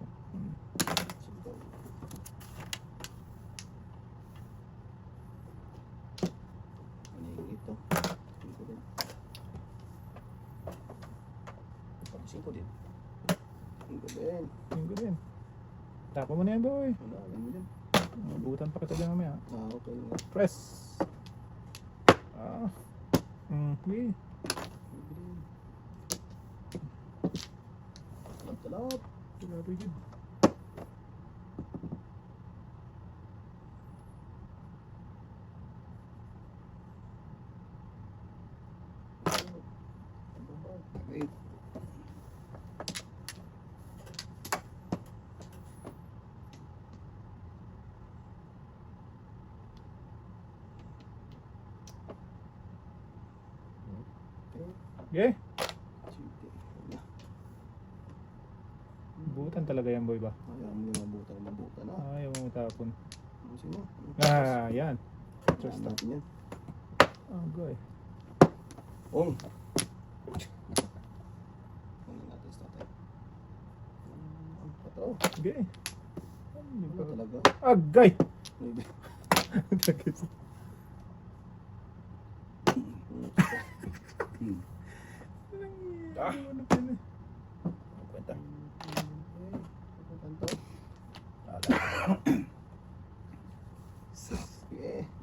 Speaker 2: Ano yung ito? Hindi din.
Speaker 3: 5 din.
Speaker 2: Hindi din.
Speaker 1: Thank you din. Tapo mo na yan, boy.
Speaker 2: Wala, alam mo din.
Speaker 1: Butan pa kita dyan mamaya.
Speaker 2: Ah, okay.
Speaker 1: Press. Ah. Okay.
Speaker 2: Hindi din. Talap.
Speaker 1: Very good.
Speaker 2: Okay.
Speaker 1: Okay.
Speaker 2: Sige. Wala.
Speaker 1: Butan talaga yan, boy ba?
Speaker 2: Ayaw mo yung mabuta na.
Speaker 1: Ayaw mo tapon.
Speaker 2: Sino?
Speaker 1: Ah, yan.
Speaker 2: Trust natin yan.
Speaker 1: Oh, boy.
Speaker 2: On. Ano natin sa tatay? Patraw.
Speaker 1: Okay.
Speaker 2: Ano talaga?
Speaker 1: Agay!
Speaker 2: Maybe.
Speaker 3: Ah!
Speaker 1: Ano pa yun eh?
Speaker 3: Kwenta.
Speaker 2: Kanto. Okay.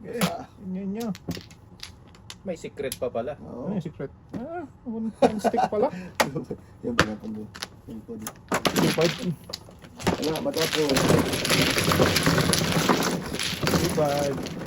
Speaker 1: Okay. Yan nyo.
Speaker 3: May secret pa pala.
Speaker 2: Oo.
Speaker 1: Ano yung secret? Ah, one point stick pala.
Speaker 2: Yan pa na pando. Yan po di.
Speaker 1: Five.
Speaker 2: Ano, matapos.
Speaker 1: Five.